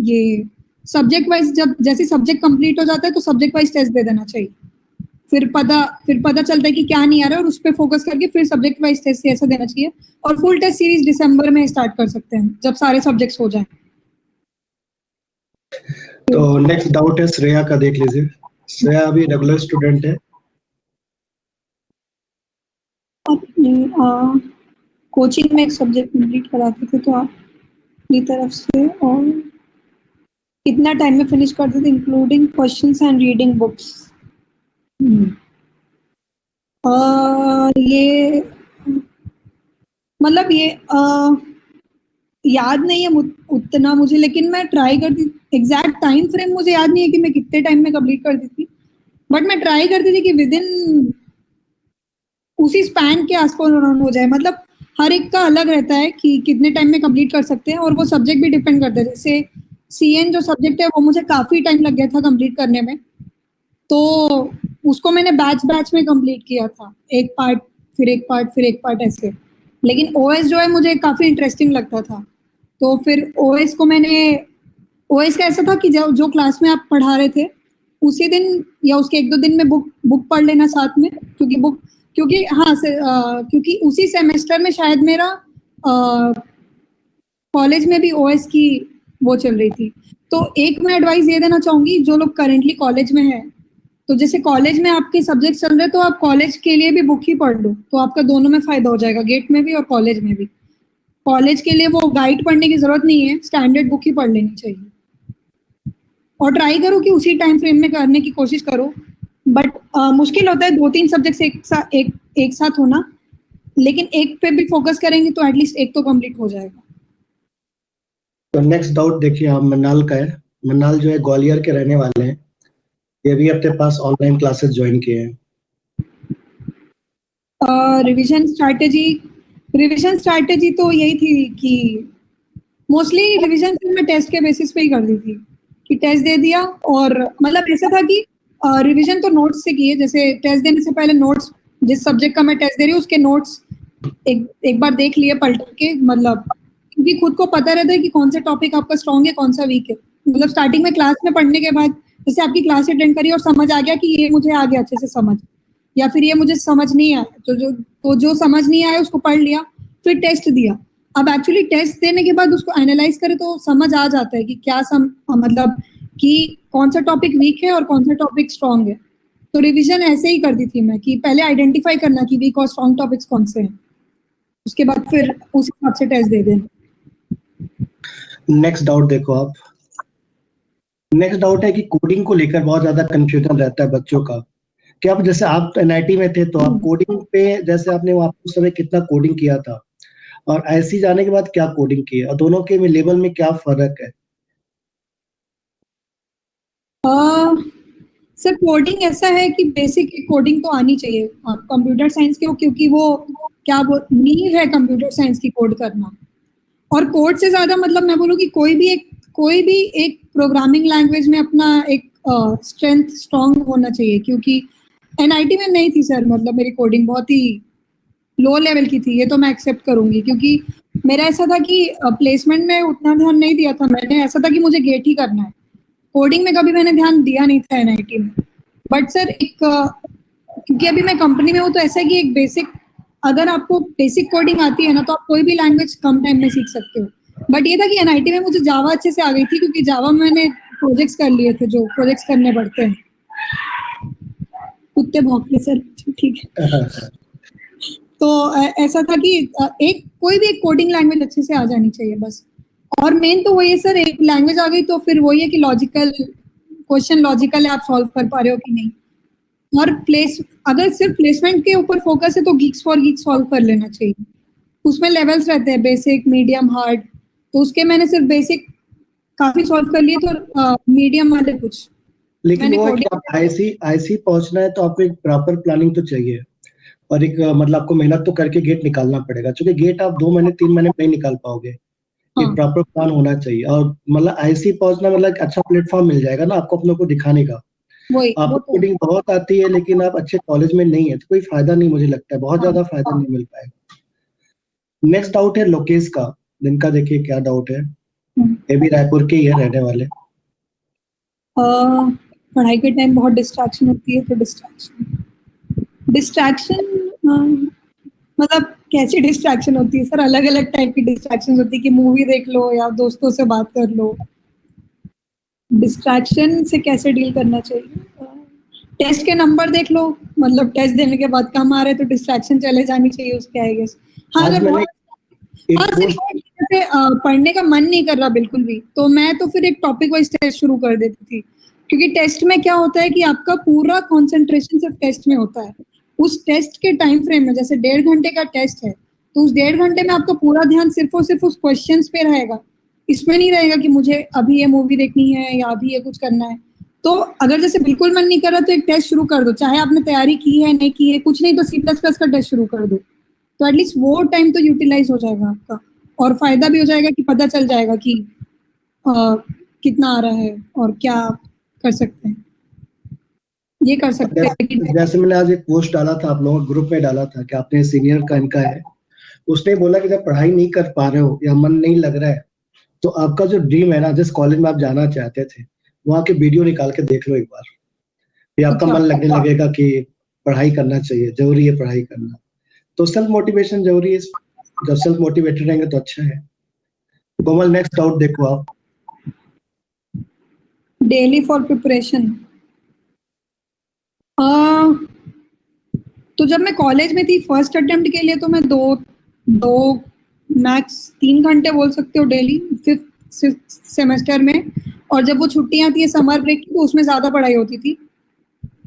Speaker 1: ये सब्जेक्ट वाइज जब जैसे सब्जेक्ट कंप्लीट हो जाता है तो सब्जेक्ट वाइज टेस्ट दे देना चाहिए, फिर पता चलता है कि क्या नहीं आ रहा है और उस पर फोकस करके फिर सब्जेक्ट वाइज टेस्ट ऐसा देना चाहिए। और फुल टेस्ट सीरीज दिसंबर में स्टार्ट कर सकते हैं जब सारे सब्जेक्ट्स हो जाए।
Speaker 2: तो नेक्स्ट डाउट है श्रेया का, देख लीजिए। श्रेया अभी रेगुलर स्टूडेंट है।
Speaker 1: अपनी कोचिंग में एक सब्जेक्ट कंप्लीट कराते थे तो आप अपनी तरफ से और कितना टाइम में फिनिश करते थे including questions and reading books? ये मतलब ये याद नहीं है उतना मुझे, लेकिन मैं ट्राई करती, एग्जैक्ट टाइम फ्रेम मुझे याद नहीं है कि मैं कितने टाइम में कंप्लीट करती थी, बट मैं ट्राई करती थी कि विद इन उसी स्पैन के आसपास अराउंड हो जाए, मतलब हर एक का अलग रहता है कि कितने टाइम में कंप्लीट कर सकते हैं और वो सब्जेक्ट भी डिपेंड करता है। जैसे सीएन जो सब्जेक्ट है वो मुझे काफी टाइम लग गया था कंप्लीट करने में, तो उसको मैंने बैच बैच में कंप्लीट किया था, एक पार्ट फिर एक पार्ट फिर एक पार्ट ऐसे। लेकिन ओएस जो है मुझे काफी इंटरेस्टिंग लगता था, तो फिर ओएस को मैंने, ओएस का ऐसा था कि जो जो क्लास में आप पढ़ा रहे थे उसी दिन या उसके एक दो दिन में बुक बुक पढ़ लेना साथ में, क्योंकि हाँ क्योंकि उसी सेमेस्टर में शायद मेरा कॉलेज में भी ओएस की वो चल रही थी। तो एक मैं एडवाइस ये देना चाहूंगी जो लोग करेंटली कॉलेज में हैं, तो जैसे कॉलेज में आपके सब्जेक्ट चल रहे हैं तो आप कॉलेज के लिए भी बुक ही पढ़ लो, तो आपका दोनों में फायदा हो जाएगा, गेट में भी और कॉलेज में भी। कॉलेज के लिए वो गाइड पढ़ने की जरूरत नहीं है, स्टैंडर्ड बुक ही पढ़ लेनी चाहिए, और ट्राई करो कि उसी टाइम फ्रेम में करने की कोशिश करो। बट मुश्किल होता है 2-3 सब्जेक्ट एक साथ होना, लेकिन एक पे भी फोकस करेंगे तो एटलीस्ट एक तो कंप्लीट हो जाएगा।
Speaker 2: तो नेक्स्ट डाउट देखिए आप, मन्नाल का है। मन्नाल जो है ग्वालियर के रहने वाले हैं, ये भी अपने पास ऑनलाइन क्लासेस ज्वाइन किए हैं।
Speaker 1: रिवीजन स्ट्रैटेजी, रिवीजन स्ट्रैटेजी तो यही थी कि मोस्टली रिवीजन मैं टेस्ट के बेसिस पे ही करती थी, कि टेस्ट दे दिया, और मतलब ऐसा था कि रिवीजन तो नोट्स से किए, जैसे टेस्ट देने से पहले नोट्स, जिस सब्जेक्ट का मैं टेस्ट दे रही हूँ उसके नोट्स एक बार देख लिए पलट के, मतलब क्योंकि खुद को पता रहता है कि कौन सा टॉपिक आपका स्ट्रॉन्ग है कौन सा वीक है, मतलब स्टार्टिंग में क्लास में पढ़ने के बाद जैसे आपकी क्लास अटेंड करी और समझ आ गया कि ये मुझे आ गया अच्छे से समझ, या फिर ये मुझे समझ नहीं आया, तो जो समझ नहीं आया उसको पढ़ लिया, फिर टेस्ट दिया। अब एक्चुअली टेस्ट देने के बाद उसको एनालाइज करें तो समझ आ जाता है कि क्या मतलब कि कौन सा टॉपिक वीक है और कौन सा टॉपिक स्ट्रॉन्ग है। तो रिवीजन ऐसे ही करती थी मैं कि पहले आइडेंटिफाई करना कि वीक और स्ट्रॉन्ग टॉपिक्स कौन से हैं, उसके बाद फिर उस हिसाब से टेस्ट दे देना।
Speaker 2: नेक्स्ट डाउट देखो आप। नेक्स्ट डाउट है कि कोडिंग को लेकर बहुत ज्यादा कंफ्यूजन रहता है बच्चों का, कि आप जैसे आप एनआईटी में थे तो आप कोडिंग पे, जैसे आपने वहाँ उस समय कितना कोडिंग किया था और आईएससी जाने के बाद क्या कोडिंग की है, और दोनों के में लेवल में क्या फर्क है?
Speaker 1: सर कोडिंग ऐसा है कि बेसिक कोडिंग तो आनी चाहिए कंप्यूटर साइंस के हो, क्योंकि वो क्या वो नींव है कंप्यूटर साइंस की कोड करना। और कोड से ज्यादा मतलब मैं बोलूँ कि कोई भी एक कोई भी एक प्रोग्रामिंग लैंग्वेज में अपना एक स्ट्रेंथ स्ट्रांग होना चाहिए, क्योंकि एनआईटी में नहीं थी सर, मतलब मेरी कोडिंग बहुत ही लो लेवल की थी, ये तो मैं एक्सेप्ट करूंगी, क्योंकि मेरा ऐसा था कि प्लेसमेंट में उतना ध्यान नहीं दिया था मैंने, ऐसा था कि मुझे गेट ही करना है, कोडिंग में कभी मैंने ध्यान दिया नहीं था एनआईटी में। बट सर एक क्योंकि अभी मैं कंपनी में हूँ, तो ऐसा है कि एक बेसिक, अगर आपको बेसिक कोडिंग आती है ना, तो आप कोई भी लैंग्वेज कम टाइम में सीख सकते हो। बट ये था कि एनआईटी में मुझे जावा अच्छे से आ गई थी, क्योंकि जावा में मैंने प्रोजेक्ट्स कर लिए थे, जो प्रोजेक्ट्स करने पड़ते हैं। कुत्ते भौंकते सर, ठीक है। तो ऐसा था कि एक कोई भी एक कोडिंग लैंग्वेज अच्छे से आ जानी चाहिए बस। और मेन तो वही है सर, एक लैंग्वेज आ गई तो फिर वही है कि लॉजिकल क्वेश्चन लॉजिकल है, आप सॉल्व कर पा रहे हो कि नहीं। और अगर सिर्फ प्लेसमेंट के ऊपर फोकस है तो गीक्स फॉर गीक्स सॉल्व कर लेना चाहिए। उसमें लेवल्स रहते हैं, बेसिक, मीडियम, हार्ड। तो उसके मैंने सिर्फ बेसिक काफी सॉल्व कर लिए, तो मीडियम वाले कुछ
Speaker 2: लेकिन
Speaker 1: मैंने
Speaker 2: वो है कि
Speaker 1: कोडिंग।
Speaker 2: आप आईसी पहुंचना है तो आपको एक प्रॉपर प्लानिंग तो चाहिए, और एक मतलब आपको मेहनत तो करके गेट निकालना पड़ेगा, क्योंकि गेट आप 2 महीने 3 महीने में नहीं निकाल पाओगे। एक
Speaker 1: हाँ,
Speaker 2: प्रॉपर प्लान होना चाहिए, और मतलब आईसी पहुंचना मतलब एक अच्छा प्लेटफॉर्म मिल जाएगा ना आपको अपने को दिखाने का।
Speaker 1: वही वो
Speaker 2: आपको
Speaker 1: तो
Speaker 2: कोडिंग बहुत आती है लेकिन आप अच्छे कॉलेज में नहीं है तो कोई फायदा नहीं, मुझे लगता है बहुत
Speaker 1: हाँ,
Speaker 2: ज्यादा फायदा
Speaker 1: हाँ।
Speaker 2: नहीं मिल पाएगा। नेक्स्ट डाउट है लोकेश का। जिनका देखिए क्या डाउट है,
Speaker 1: हम्म।
Speaker 2: ये भी रायपुर के ही है रहने वाले।
Speaker 1: अ, पढ़ाई के टाइम बहुत डिस्ट्रैक्शन होती है, तो डिस्ट्रैक्शन मतलब कैसी डिस्ट्रैक्शन होती है सर? अलग अलग टाइप की डिस्ट्रैक्शन होती है, कि मूवी देख लो या दोस्तों से बात कर लो। डिस्ट्रैक्शन से कैसे डील करना चाहिए? टेस्ट के नंबर देख लो, मतलब टेस्ट देने के बाद कम आ रहे तो डिस्ट्रैक्शन चले जानी चाहिए उसके, आई गेस। हाँ,
Speaker 2: आज
Speaker 1: अगर
Speaker 2: मैंने
Speaker 1: बहुत, हाँ
Speaker 2: एक
Speaker 1: सर,
Speaker 2: पोस्ट
Speaker 1: जैसे पढ़ने का मन नहीं कर रहा बिल्कुल भी, तो मैं तो फिर एक टॉपिक वाइज टेस्ट शुरू कर देती थी, क्योंकि टेस्ट में क्या होता है कि आपका पूरा कंसंट्रेशन सिर्फ टेस्ट में होता है। उस टेस्ट के टाइम फ्रेम में, जैसे 1.5 घंटे का टेस्ट है, तो उस 1.5 घंटे में आपका पूरा ध्यान सिर्फ और सिर्फ उस क्वेश्चन पे रहेगा। इसमें नहीं रहेगा कि मुझे अभी ये मूवी देखनी है या अभी ये कुछ करना है। तो अगर जैसे बिल्कुल मन नहीं कर रहा, तो एक टेस्ट शुरू कर दो, चाहे आपने तैयारी की है नहीं की है, कुछ नहीं तो C++ का टेस्ट शुरू कर दो। तो एटलीस्ट वो टाइम तो यूटिलाइज हो जाएगा आपका, और फायदा भी हो जाएगा कि पता चल जाएगा कि अ, कितना आ रहा है और क्या कर सकते हैं, ये कर सकते हैं कि
Speaker 2: जैसे मैंने आज एक पोस्ट डाला था आप लोगों के ग्रुप में डाला था कि आपने सीनियर का इनका है, उसने बोला कि जब पढ़ाई नहीं कर पा रहे हो या मन नहीं लग रहा है तो आपका जो ड्रीम है ना, जिस कॉलेज में आप जाना चाहते थे, वहाँ के वीडियो निकाल के देख लो एक बार, ये आपका
Speaker 1: अच्छा।
Speaker 2: मन लगने लगेगा कि पढ़ाई करना चाहिए, जरूरी है पढ़ाई करना। तो सेल्फ मोटिवेशन जरूरी है, जब सेल्फ मोटिवेटेड रहेंगे तो अच्छा है। कोमल नेक्स्ट डाउट देखो आप।
Speaker 1: डेली फॉर प्रिपरेशन, तो जब मैं कॉलेज में थी फर्स्ट अटेम्प्ट के लिए, तो मैं दो दो मैक्स 3 घंटे बोल सकते हो डेली, फिफ्थ सेमेस्टर में। और जब वो छुट्टियां थी समर ब्रेक की, तो उसमें ज्यादा पढ़ाई होती थी,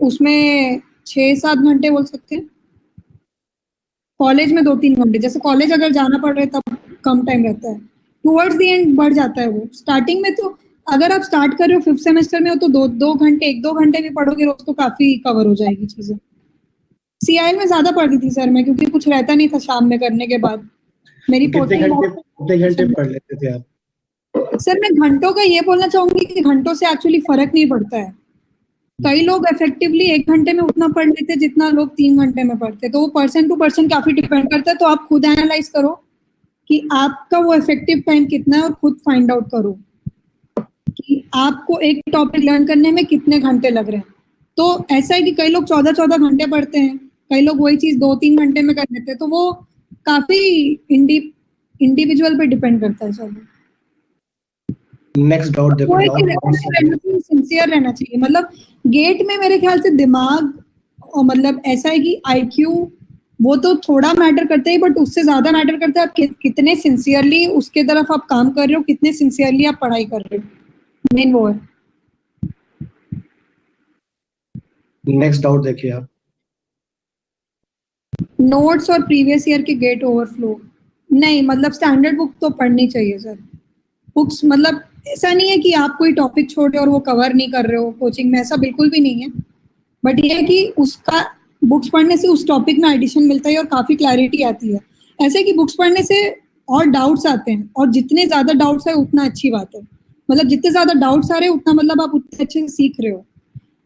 Speaker 1: उसमें 6-7 घंटे बोल सकते हैं। कॉलेज में 2-3 घंटे, जैसे कॉलेज अगर जाना पड़ रहा है तब कम टाइम रहता है, टुवर्ड्स द एंड बढ़ जाता है वो। स्टार्टिंग में तो अगर आप स्टार्ट कर रहे हो फिफ्थ सेमेस्टर में हो, तो 2-2 घंटे, 1-2 घंटे भी पढ़ोगे रोज तो काफी कवर हो जाएगी चीजें। सीआईएल में ज्यादा पढ़ती थी सर मैं, क्योंकि कुछ रहता नहीं था शाम में करने के बाद, मेरी
Speaker 2: तो
Speaker 1: पोस्टिंग
Speaker 2: कितने घंटे
Speaker 1: बहुत।
Speaker 2: पढ़ लेते थे आप?
Speaker 1: सर मैं घंटों का ये बोलना चाहूंगी कि घंटों से एक्चुअली फर्क नहीं पड़ता है। कई लोग इफेक्टिवली 1 घंटे में उतना पढ़ लेते जितना लोग 3 घंटे में पढ़ते, तो वो पर्सन टू पर्सन काफी डिपेंड करता है। तो आप खुद एनालाइज करो कि आपका वो इफेक्टिव टाइम कितना है, और खुद फाइंड आउट करो कि आपको एक टॉपिक लर्न करने में कितने घंटे लग रहे हैं। तो ऐसा है कि कई लोग 14-14 घंटे पढ़ते हैं, कई लोग वही चीज 2-3 घंटे में कर लेते हैं, तो वो काफी इंडिविजुअल पे डिपेंड करता है सब।
Speaker 2: नेक्स्ट डाउट
Speaker 1: वो
Speaker 2: देखो
Speaker 1: है कि
Speaker 2: डाउट।
Speaker 1: सिंसियर रहना चाहिए, मतलब गेट में मेरे ख्याल से दिमाग, और मतलब ऐसा है कि आईक्यू वो तो थोड़ा मैटर करता है, बट उससे ज्यादा मैटर करता है आप कितने सिंसियरली उसके तरफ आप काम कर रहे हो, कितने सिंसियरली आप पढ़ाई कर रहे हो, मेन वो है।
Speaker 2: नेक्स्ट डाउट देखिए आप।
Speaker 1: नोट्स और प्रीवियस ईयर के गेट ओवरफ्लो, नहीं मतलब स्टैंडर्ड बुक तो पढ़नी चाहिए सर। बुक्स मतलब ऐसा नहीं है कि आप कोई टॉपिक छोड़े और वो कवर नहीं कर रहे हो कोचिंग में, ऐसा बिल्कुल भी नहीं है। बट ये है कि उसका बुक्स पढ़ने से उस टॉपिक में एडिशन मिलता है और काफी क्लैरिटी आती है। ऐसे कि बुक्स पढ़ने से और डाउट्स आते हैं, और जितने ज्यादा डाउट्स है उतना अच्छी बात है। मतलब जितने ज्यादा डाउट्स आ रहे हैं उतना मतलब आप उतने अच्छे से सीख रहे हो।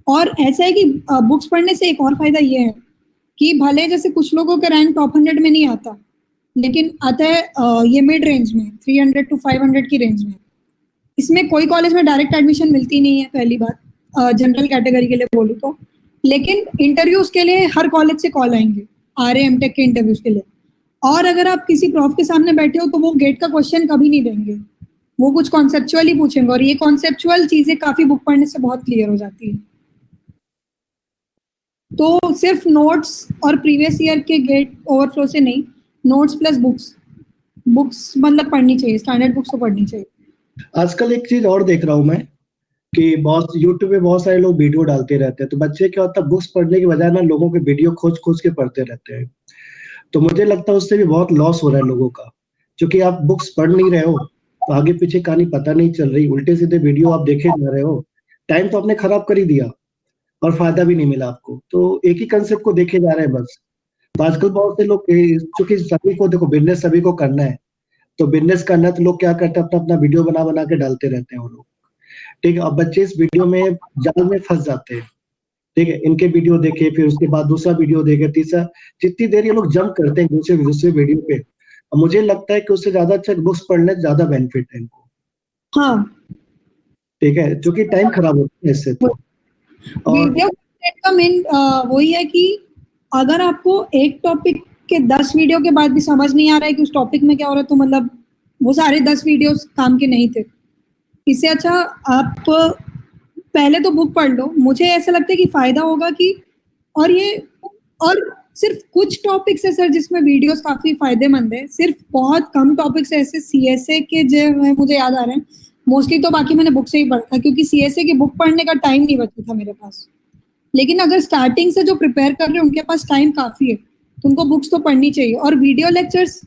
Speaker 1: और ऐसा है कि बुक्स पढ़ने से एक और फायदा ये है कि भले जैसे कुछ लोगों का रैंक टॉप 100 में नहीं आता, लेकिन आता है ये मिड रेंज में 300 to 500 की रेंज में। इसमें कोई कॉलेज में डायरेक्ट एडमिशन मिलती नहीं है, पहली बात, जनरल कैटेगरी के लिए बोलूँ तो। लेकिन इंटरव्यूज के लिए हर कॉलेज से कॉल आएंगे, RA MTech के इंटरव्यूज के लिए। और अगर आप किसी प्रॉफ के सामने बैठे हो तो वो गेट का क्वेश्चन कभी नहीं देंगे, वो कुछ कॉन्सेप्चुअल ही पूछेंगे, और ये कॉन्सेप्चुअल चीजें काफी बुक पढ़ने से बहुत क्लियर हो जाती है। तो सिर्फ नोट्स और प्रीवियस ईयर के गेट ओवरफ्लो से नहीं, नोट्स प्लस बुक्स मतलब पढ़नी चाहिए, स्टैंडर्ड बुक्स तो पढ़नी चाहिए।
Speaker 2: आजकल एक चीज और देख रहा हूँ मैं कि बहुत यूट्यूब पे बहुत सारे लोग वीडियो डालते रहते हैं, तो बच्चे क्या होता है बुक्स पढ़ने के बजाय ना लोगों के वीडियो खोज खोज के पढ़ते रहते हैं। तो मुझे लगता है उससे भी बहुत लॉस हो रहा है लोगों का, क्योंकि आप बुक्स पढ़ नहीं रहे हो तो आगे पीछे कहानी पता नहीं चल रही, उल्टे सीधे वीडियो आप देखे जा रहे हो, टाइम तो आपने खराब कर ही दिया और फायदा भी नहीं मिला आपको, तो एक ही कंसेप्ट को देखे जा रहे हैं बस। तो आजकल बहुत से लोग चूंकि सभी को देखो बिजनेस सभी को करना है, तो बिजनेस करना है तो लोग क्या करते हैं अपना अपना वीडियो बना बना के डालते रहते हैं वो लोग। ठीक है, अब बच्चे इस वीडियो में जाल में फंस जाते हैं। ठीक है, इनके वीडियो देखे फिर उसके बाद दूसरा वीडियो देखे तीसरा, जितनी देर ये लोग जंप करते हैं दूसरे दूसरे वीडियो पे, अब मुझे लगता है कि उससे ज्यादा अच्छा बुक्स पढ़ने ज्यादा बेनिफिट है इनको।
Speaker 1: हाँ,
Speaker 2: ठीक है, क्योंकि टाइम खराब होता है इससे तो। और
Speaker 1: वीडियो कंटेंट का मेन वही है कि अगर आपको एक टॉपिक के 10 वीडियो के बाद भी समझ नहीं आ रहा है कि उस टॉपिक में क्या हो रहा है, तो मतलब वो सारे 10 वीडियोस काम के नहीं थे। इससे अच्छा आप पहले तो बुक पढ़ लो, मुझे ऐसा लगता है कि फायदा होगा कि, और ये, और सिर्फ कुछ टॉपिक्स है सर जिसमें वीडियोस काफी फायदेमंद है, सिर्फ बहुत कम टॉपिक्स ऐसे CSA के जो है मुझे याद आ रहे हैं, मोस्टली तो बाकी मैंने बुक से ही पढ़ा था क्योंकि CSA की बुक पढ़ने का टाइम नहीं बचा था मेरे पास। लेकिन अगर स्टार्टिंग से जो प्रिपेयर कर रहे हैं उनके पास टाइम काफी है, तो उनको बुक्स तो पढ़नी चाहिए। और वीडियो लेक्चर्स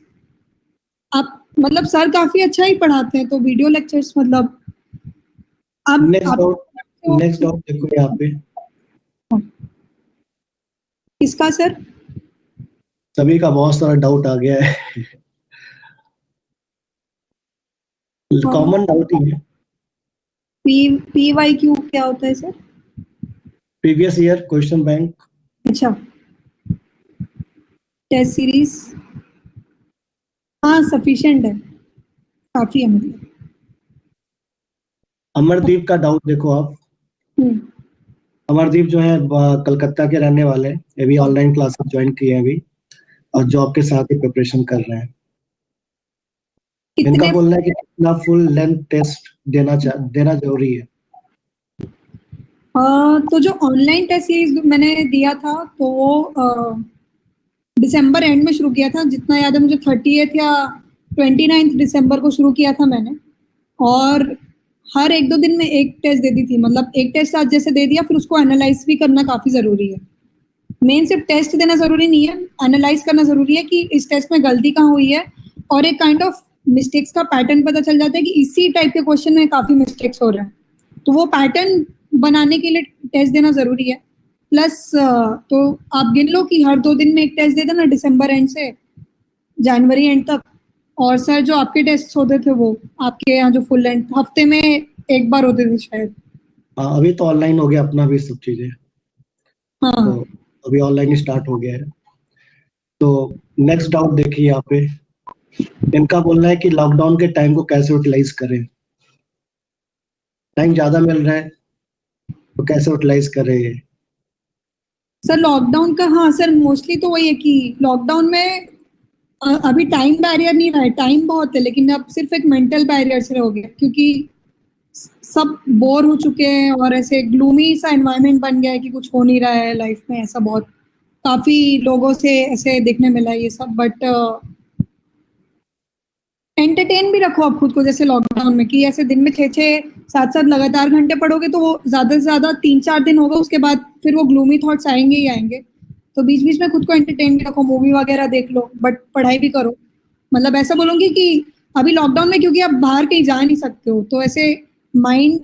Speaker 1: आप मतलब सर काफी अच्छा ही पढ़ाते हैं, तो वीडियो लेक्चर्स मतलब आप
Speaker 2: नेक्स्ट डाउट देखो यहाँ पे,
Speaker 1: किसका सर?
Speaker 2: सभी का बहुत सारा डाउट आ गया है। कॉमन डाउट ही है।
Speaker 1: PYQ क्या होता है sir?
Speaker 2: Previous year question bank.
Speaker 1: अच्छा, टेस्ट सीरीज, हाँ सफिशिएंट है, काफी है मतलब।
Speaker 2: अमरदीप का डाउट देखो आप। अमरदीप जो है कलकत्ता के रहने वाले हैं, ये भी ऑनलाइन क्लासेस ज्वाइन किए हैं अभी और जॉब के साथ ही प्रिपरेशन कर रहे हैं। इनका
Speaker 1: कितने
Speaker 2: बोलना है कि कितना फुल लेंथ टेस्ट देना जरूरी है।
Speaker 1: तो जो ऑनलाइन टेस्ट सीरीज मैंने दिया था तो वो दिसंबर एंड में शुरू किया था, जितना याद है मुझे 30th या 29th दिसंबर को शुरू किया था मैंने। और हर 1-2 दिन में एक टेस्ट दे दी थी, मतलब एक टेस्ट आज जैसे दे दिया फिर उसको एनालाइज भी करना काफी जरूरी है। मेन सिर्फ टेस्ट देना जरूरी नहीं है, एनालाइज करना जरूरी है कि इस टेस्ट में गलती कहाँ हुई है, और एक काइंड ऑफ मिस्टेक्स का पैटर्न पता चल जाता है कि इसी टाइप के क्वेश्चन में काफी मिस्टेक्स हो रहे हैं, तो वो पैटर्न बनाने के लिए टेस्ट देना जरूरी है। प्लस तो आप गिन लो कि हर 2 दिन में एक टेस्ट दे देना, दिसंबर एंड से जनवरी एंड तक। और सर जो आपके टेस्ट होते थे वो आपके यहाँ जो फुल लेंथ हफ्ते में एक बार होते थे शायद।
Speaker 2: हाँ, अभी तो ऑनलाइन हो गया अपना भी सब चीजें,
Speaker 1: हाँ
Speaker 2: तो अभी ऑनलाइन स्टार्ट हो गया है। तो नेक्स्ट डाउट देखिए यहाँ पे, इनका बोलना है कि लॉकडाउन के टाइम को कैसे यूटिलाइज करें। टाइम ज्यादा मिल रहा है तो कैसे यूटिलाइज करें।
Speaker 1: सर लॉकडाउन का, हाँ सर मोस्टली तो वही है कि लॉकडाउन में अभी टाइम बैरियर नहीं रहा है, टाइम बहुत है, लेकिन अब सिर्फ एक मेंटल बैरियर से हो गया क्योंकि सब बोर हो चुके हैं और ऐसे ग्लूमी सा एनवायरनमेंट बन गया है कि कुछ हो नहीं रहा है लाइफ में, ऐसा बहुत काफी लोगों से ऐसे देखने मिला है ये सब। बट एंटरटेन भी रखो आप खुद को, जैसे लॉकडाउन में कि ऐसे दिन में 6-6 7-7 लगातार घंटे पढ़ोगे तो वो ज्यादा से ज्यादा 3-4 दिन होगा, उसके बाद फिर वो ग्लूमी थॉट्स आएंगे ही आएंगे। तो बीच बीच में खुद को एंटरटेन भी रखो, मूवी वगैरह देख लो, बट पढ़ाई भी करो। मतलब ऐसा बोलूंगी कि अभी लॉकडाउन में क्योंकि आप बाहर कहीं जा नहीं सकते हो, तो ऐसे माइंड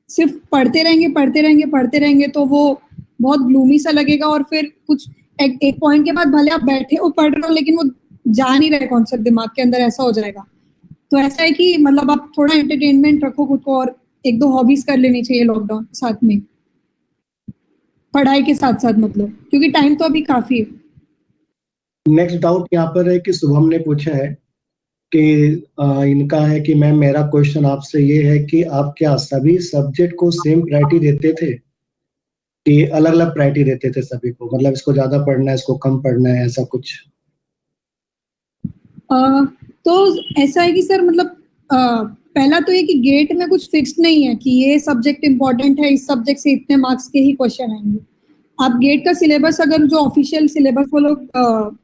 Speaker 1: सिर्फ पढ़ते रहेंगे तो वो बहुत ग्लूमी सा लगेगा, और फिर कुछ एक पॉइंट के बाद भले आप बैठे हो पढ़ रहे हो लेकिन वो जा नहीं रहे कॉन्सेप्ट दिमाग के अंदर, ऐसा हो जाएगा। तो ऐसा है कि मतलब आप थोड़ा एंटरटेनमेंट रखो खुद को, और एक दो हॉबीज कर लेनी चाहिए लॉकडाउन साथ में, पढ़ाई के साथ साथ, मतलब क्योंकि टाइम तो अभी काफी है।
Speaker 2: नेक्स्ट डाउट यहाँ पर है कि शुभम ने पूछा है कि इनका है कि मैम मेरा क्वेश्चन आपसे ये है कि आप क्या सभी सब्जेक्ट को सेम प्रायोरिटी देते थे कि अलग अलग प्रायोरिटी देते थे सभी को, मतलब इसको ज्यादा पढ़ना है इसको कम पढ़ना है, ऐसा कुछ?
Speaker 1: तो ऐसा है कि सर मतलब पहला तो ये कि गेट में कुछ फिक्स नहीं है कि ये सब्जेक्ट इम्पोर्टेंट है, इस सब्जेक्ट से इतने मार्क्स के ही क्वेश्चन आएंगे। आप गेट का सिलेबस, अगर जो ऑफिशियल सिलेबस वो लोग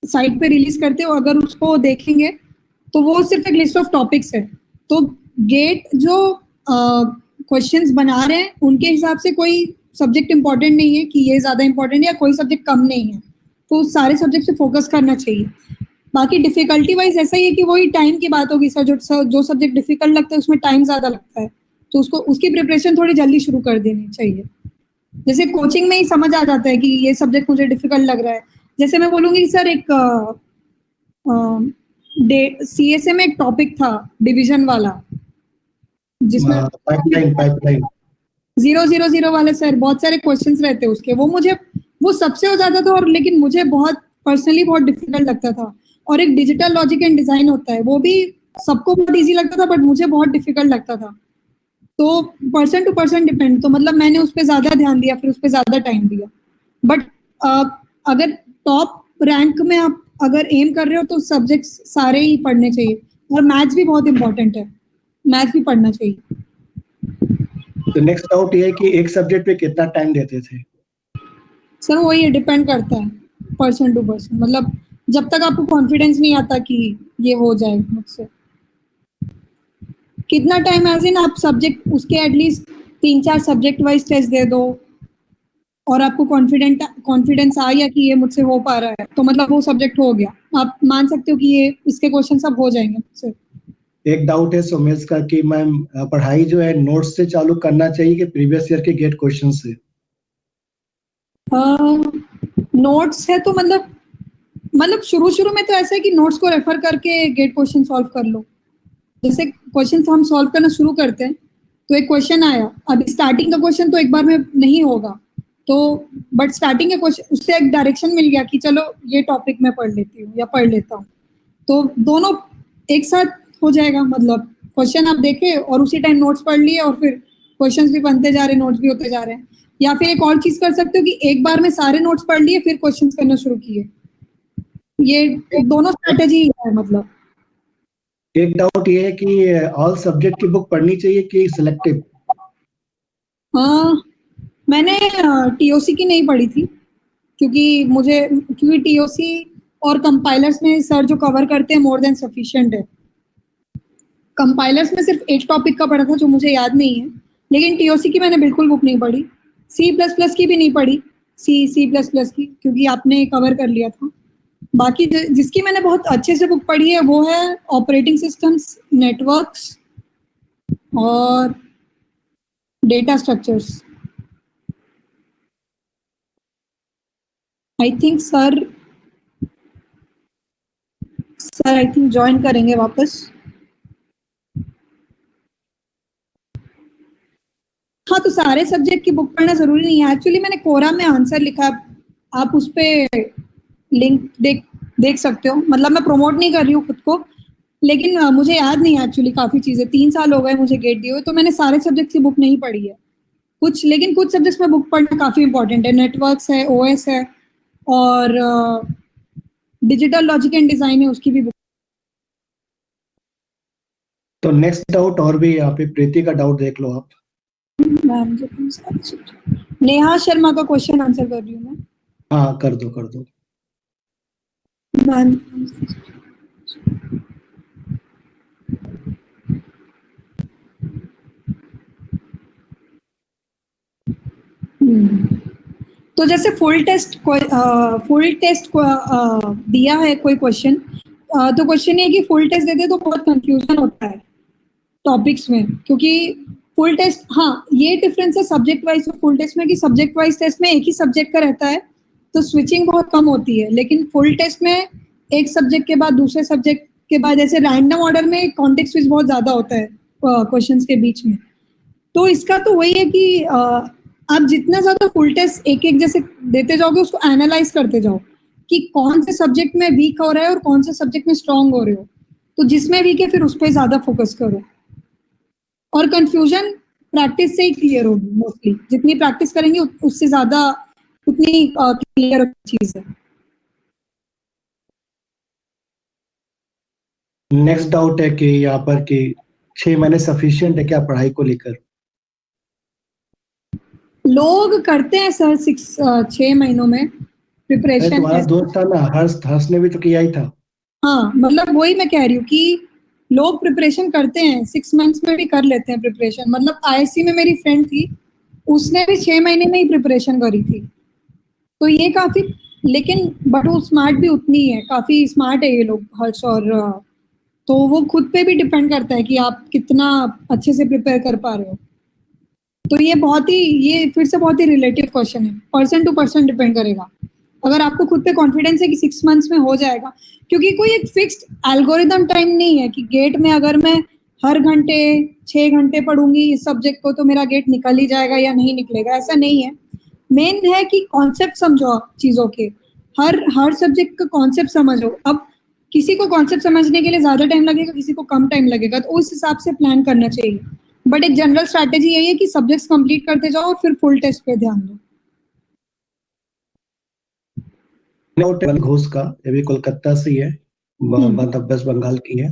Speaker 1: साइट पे रिलीज करते हो, अगर उसको देखेंगे तो वो सिर्फ एक लिस्ट ऑफ टॉपिक्स है। तो गेट जो क्वेश्चंस बना रहे हैं उनके हिसाब से कोई सब्जेक्ट इम्पोर्टेंट नहीं है कि ये ज्यादा इम्पोर्टेंट है या कोई सब्जेक्ट कम नहीं है, तो सारे सब्जेक्ट से फोकस करना चाहिए। बाकी डिफिकल्टी वाइज ऐसा ही है कि वही टाइम की बात होगी सर, जो सब्जेक्ट डिफिकल्ट लगता है उसमें टाइम ज्यादा लगता है, तो उसको उसकी प्रिपरेशन थोड़ी जल्दी शुरू कर देनी चाहिए। जैसे कोचिंग में ही समझ आ जाता है कि ये सब्जेक्ट मुझे डिफिकल्ट लग रहा है। जैसे मैं बोलूंगी सर, एक सीएसए में एक टॉपिक था डिवीजन वाला, जिसमें
Speaker 2: पाइपलाइन पाइपलाइन
Speaker 1: 000 वाले सर बहुत सारे क्वेश्चंस रहते हैं उसके, वो सबसे हो जाता था, और लेकिन मुझे बहुत पर्सनली बहुत डिफिकल्ट लगता था। और एक डिजिटल लॉजिक एंड डिजाइन होता है, वो भी सबको बहुत इजी लगता था, बट मुझे बहुत डिफिकल्ट लगता था। तो पर्सन टू पर्सन डिपेंड, तो मतलब मैंने उस पर ज्यादा ध्यान दिया, फिर उस पर ज्यादा टाइम दिया। बट अगर टॉप रैंक में आप अगर एम कर रहे हो तो सब्जेक्ट्स सारे ही पढ़ने चाहिए, और मैथ्स भी बहुत इंपॉर्टेंट है, मैथ्स भी पढ़ना चाहिए।
Speaker 2: तो नेक्स्ट डाउट ये है कि एक सब्जेक्ट पे कितना टाइम देते थे?
Speaker 1: सर वो ये डिपेंड करता है पर्सन टू पर्सन, मतलब जब तक आपको कॉन्फिडेंस नहीं आता कि ये हो जाए मुझसे। कितना टाइम एज इन, आप सब्जेक्ट उसके एटलीस्ट 3-4 सब्जेक्ट वाइज टेस्ट दे दो, और आपको कॉन्फिडेंस आ गया कि ये मुझसे हो पा रहा है, तो मतलब वो सब्जेक्ट हो गया, आप मान सकते हो कि ये इसके क्वेश्चन सब हो जाएंगे मुझसे।
Speaker 2: एक डाउट है सोमेश का कि मैम पढ़ाई जो है नोट्स से चालू करना चाहिए कि प्रीवियस ईयर के गेट क्वेश्चन से?
Speaker 1: नोट्स है तो मतलब शुरू शुरू में तो ऐसा है कि नोट्स को रेफर करके गेट क्वेश्चन सॉल्व कर लो। जैसे क्वेश्चन हम सॉल्व करना शुरू करते हैं, तो एक क्वेश्चन आया, अब स्टार्टिंग का क्वेश्चन तो एक बार में नहीं होगा, तो बट स्टार्टिंग के क्वेश्चन उससे एक डायरेक्शन मिल गया कि चलो ये टॉपिक मैं पढ़ लेती हूँ या पढ़ लेता हूँ, तो दोनों एक साथ हो जाएगा। मतलब क्वेश्चन आप देखे और उसी टाइम नोट्स पढ़ लिए, और फिर क्वेश्चंस भी बनते जा रहे, नोट्स भी होते जा रहे हैं। या फिर एक और चीज कर सकते हो कि एक बार में सारे नोट्स पढ़ लिए फिर क्वेश्चन करना शुरू किए। ये दोनों स्ट्रेटेजी है मतलब।
Speaker 2: एक डाउट ये है कि ऑल सब्जेक्ट की बुक पढ़नी चाहिए कि सिलेक्टिव?
Speaker 1: हाँ, मैंने टीओसी की नहीं पढ़ी थी, क्योंकि टीओसी और कंपाइलर्स में सर जो कवर करते हैं मोर देन सफिशिएंट है। कंपाइलर्स में सिर्फ एक टॉपिक का पढ़ा था जो मुझे याद नहीं है, लेकिन टीओसी की मैंने बिल्कुल बुक नहीं पढ़ी। C++ की भी नहीं पढ़ी, C++ की, क्योंकि आपने कवर कर लिया था। बाकी जिसकी मैंने बहुत अच्छे से बुक पढ़ी है वो है ऑपरेटिंग सिस्टम्स, नेटवर्क्स और data structures. I think sir I think join करेंगे वापस। हाँ, तो सारे सब्जेक्ट की बुक पढ़ना जरूरी नहीं है एक्चुअली। मैंने कोरा में आंसर लिखा, आप उस पे लिंक देख सकते हो। मतलब मैं प्रमोट नहीं कर रही हूँ खुद को, लेकिन मुझे याद नहीं है एक्चुअली काफी चीजें, 3 साल हो गए मुझे गेट दिए हुए, तो मैंने सारे सब्जेक्ट की बुक नहीं पढ़ी है। लेकिन कुछ सब्जेक्ट्स में बुक पढ़ना काफी इंपॉर्टेंट है, नेटवर्क्स है, ओएस है, और डिजिटल लॉजिक एंड डिजाइन है, उसकी भी बुक।
Speaker 2: तो नेक्स्ट डाउट और भी यहाँ पे प्रीति का डाउट देख लो आप।
Speaker 1: मैम नेहा शर्मा का क्वेश्चन आंसर कर रही हूँ मैं।
Speaker 2: हाँ कर दो कर दो।
Speaker 1: मैम तो जैसे फुल टेस्ट दिया है कोई क्वेश्चन, तो क्वेश्चन ये कि फुल टेस्ट देते तो बहुत कंफ्यूजन होता है टॉपिक्स में, क्योंकि फुल टेस्ट, हाँ ये डिफरेंस है सब्जेक्ट वाइज और फुल टेस्ट में कि सब्जेक्ट वाइज टेस्ट में एक ही सब्जेक्ट का रहता है तो स्विचिंग बहुत कम होती है, लेकिन फुल टेस्ट में एक सब्जेक्ट के बाद दूसरे सब्जेक्ट के बाद ऐसे रैंडम ऑर्डर में कॉन्टेक्स्ट स्विच बहुत ज्यादा होता है क्वेश्चंस के बीच में। तो इसका तो वही है कि आप जितना ज्यादा फुल टेस्ट एक एक जैसे देते जाओगे, उसको एनालाइज करते जाओ कि कौन से सब्जेक्ट में वीक हो रहा है और कौन से सब्जेक्ट में स्ट्रांग हो रहे हो। तो जिसमें वीक है फिर उस पर ज्यादा फोकस करो, और कंफ्यूजन प्रैक्टिस से ही क्लियर होगी। मोस्टली जितनी प्रैक्टिस करेंगे उससे ज्यादा उतनी क्लियर चीज है।
Speaker 2: नेक्स्ट डाउट है कि यहाँ पर कि 6 महीने सफिशिएंट है क्या पढ़ाई को लेकर?
Speaker 1: लोग करते हैं सर 6 महीनों में
Speaker 2: अरे
Speaker 1: प्रिपरेशन।
Speaker 2: तुम्हारा दोस्त था ना, हर्ष ने भी तो किया ही था।
Speaker 1: हाँ, मतलब वही मैं कह रही हूँ कि लोग प्रिपरेशन करते हैं, 6 मंथ्स में भी कर लेते हैं प्रिपरेशन। मतलब आईएससी में मेरी फ्रेंड थी, उसने भी 6 महीने में ही प्रिपरेशन करी थी। तो ये काफी, लेकिन बट वो स्मार्ट भी उतनी है, काफी स्मार्ट है ये लोग, हर्ष और तो वो खुद पे भी डिपेंड करता है कि आप कितना अच्छे से प्रिपेयर कर पा रहे हो। तो ये फिर से बहुत ही रिलेटिव क्वेश्चन है, पर्सन टू पर्सन डिपेंड करेगा। अगर आपको खुद पे कॉन्फिडेंस है कि 6 मंथ्स में हो जाएगा, क्योंकि कोई एक फिक्स्ड एल्गोरिदम टाइम नहीं है कि गेट में अगर मैं हर घंटे 6 घंटे पढ़ूंगी इस सब्जेक्ट को तो मेरा गेट निकल ही जाएगा या नहीं निकलेगा, ऐसा नहीं है। मेन है कि कॉन्सेप्ट समझो आप चीजों के, हर सब्जेक्ट का कॉन्सेप्ट समझो। अब किसी को कॉन्सेप्ट समझने के लिए ज्यादा टाइम लगेगा, किसी को कम टाइम लगेगा, तो उस हिसाब से प्लान करना चाहिए। बट एक जनरल स्ट्रैटेजी यही है कि सब्जेक्ट्स कंप्लीट करते जाओ और फिर फुल टेस्ट पे ध्यान दो।
Speaker 2: घोष का, ये भी कोलकाता से ही है, मतलब वेस्ट बंगाल की है।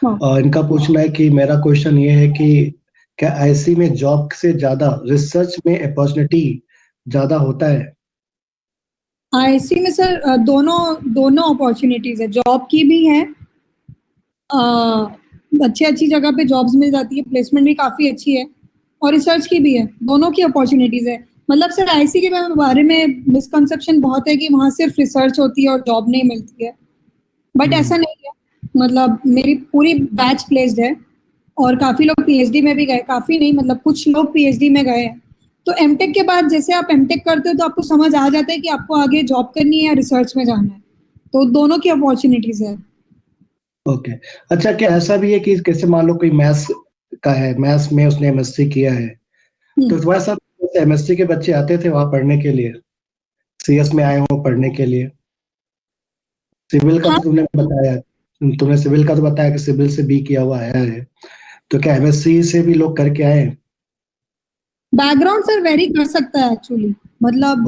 Speaker 1: हाँ।
Speaker 2: और इनका पूछना है कि मेरा क्वेश्चन ये है कि क्या आईसी में जॉब से ज्यादा रिसर्च में अपॉर्चुनिटी ज्यादा होता है?
Speaker 1: आईसी में सर दोनों दोनों अपॉर्चुनिटीज है, जॉब की भी है, अच्छी अच्छी जगह पे जॉब्स मिल जाती है, प्लेसमेंट भी काफी अच्छी है, और रिसर्च की भी है, दोनों की अपॉर्चुनिटीज है। मतलब सर आईसी के बारे में मिसकंसेप्शन बहुत है कि वहां सिर्फ रिसर्च होती है और जॉब नहीं मिलती है, बट ऐसा नहीं है। मतलब मेरी पूरी बैच प्लेस्ड है और काफी लोग पीएचडी में भी गए, काफी नहीं मतलब कुछ लोग पीएचडी में गए हैं। तो एमटेक के बाद जैसे आप एमटेक करते हो तो आपको समझ आ जाता है कि आपको आगे जॉब करनी है या रिसर्च में जाना है, तो दोनों की अपॉर्चुनिटीज है।
Speaker 2: ओके। अच्छा, क्या ऐसा भी है कि कैसे मान लो कोई मैथ्स का है, मैथ्स में उसने एमएससी किया है, तो तुम्हारे साथ एमएससी के बच्चे आते थे वहां पढ़ने के लिए, सीएस में आए हो पढ़ने के लिए? सिविल का
Speaker 1: हाँ,
Speaker 2: तो तुमने सिविल का तो बताया कि सिविल से बी किया हुआ आया है, तो क्या एमएससी से भी लोग करके आए?
Speaker 1: बैकग्राउंड सर वेरी कर सकता है एक्चुअली। मतलब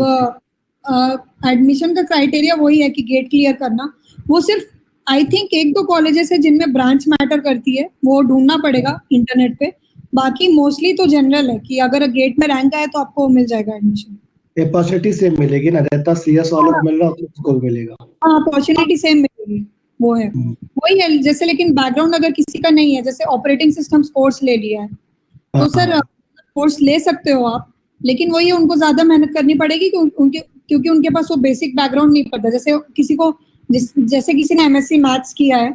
Speaker 1: एडमिशन का क्राइटेरिया वही है कि गेट क्लियर करना। वो सिर्फ आई थिंक एक दो कॉलेजेस है जिनमें ब्रांच मैटर करती है, वो ढूंढना पड़ेगा इंटरनेट पे। बाकी मोस्टली तो जनरल है कि अगर गेट में रैंक आए तो आपको मिल जाएगा एडमिशन।
Speaker 2: अपॉर्चुनिटी सेम मिलेगी ना, जैसा सीएस वालों को मिल रहा है उतना उसको भी मिलेगा।
Speaker 1: हाँ, अपॉर्चुनिटी सेम मिलेगी, वो है।
Speaker 2: हम्म,
Speaker 1: वही है जैसे, लेकिन बैकग्राउंड अगर किसी का नहीं है, जैसे ऑपरेटिंग सिस्टम्स कोर्स ले लिया है, तो सर
Speaker 2: हाँ,
Speaker 1: कोर्स ले सकते हो आप, लेकिन वही उनको ज्यादा मेहनत करनी पड़ेगी क्योंकि उनके पास वो बेसिक बैकग्राउंड नहीं पता। जैसे किसी को जैसे किसी ने एमएससी मैथ्स किया है,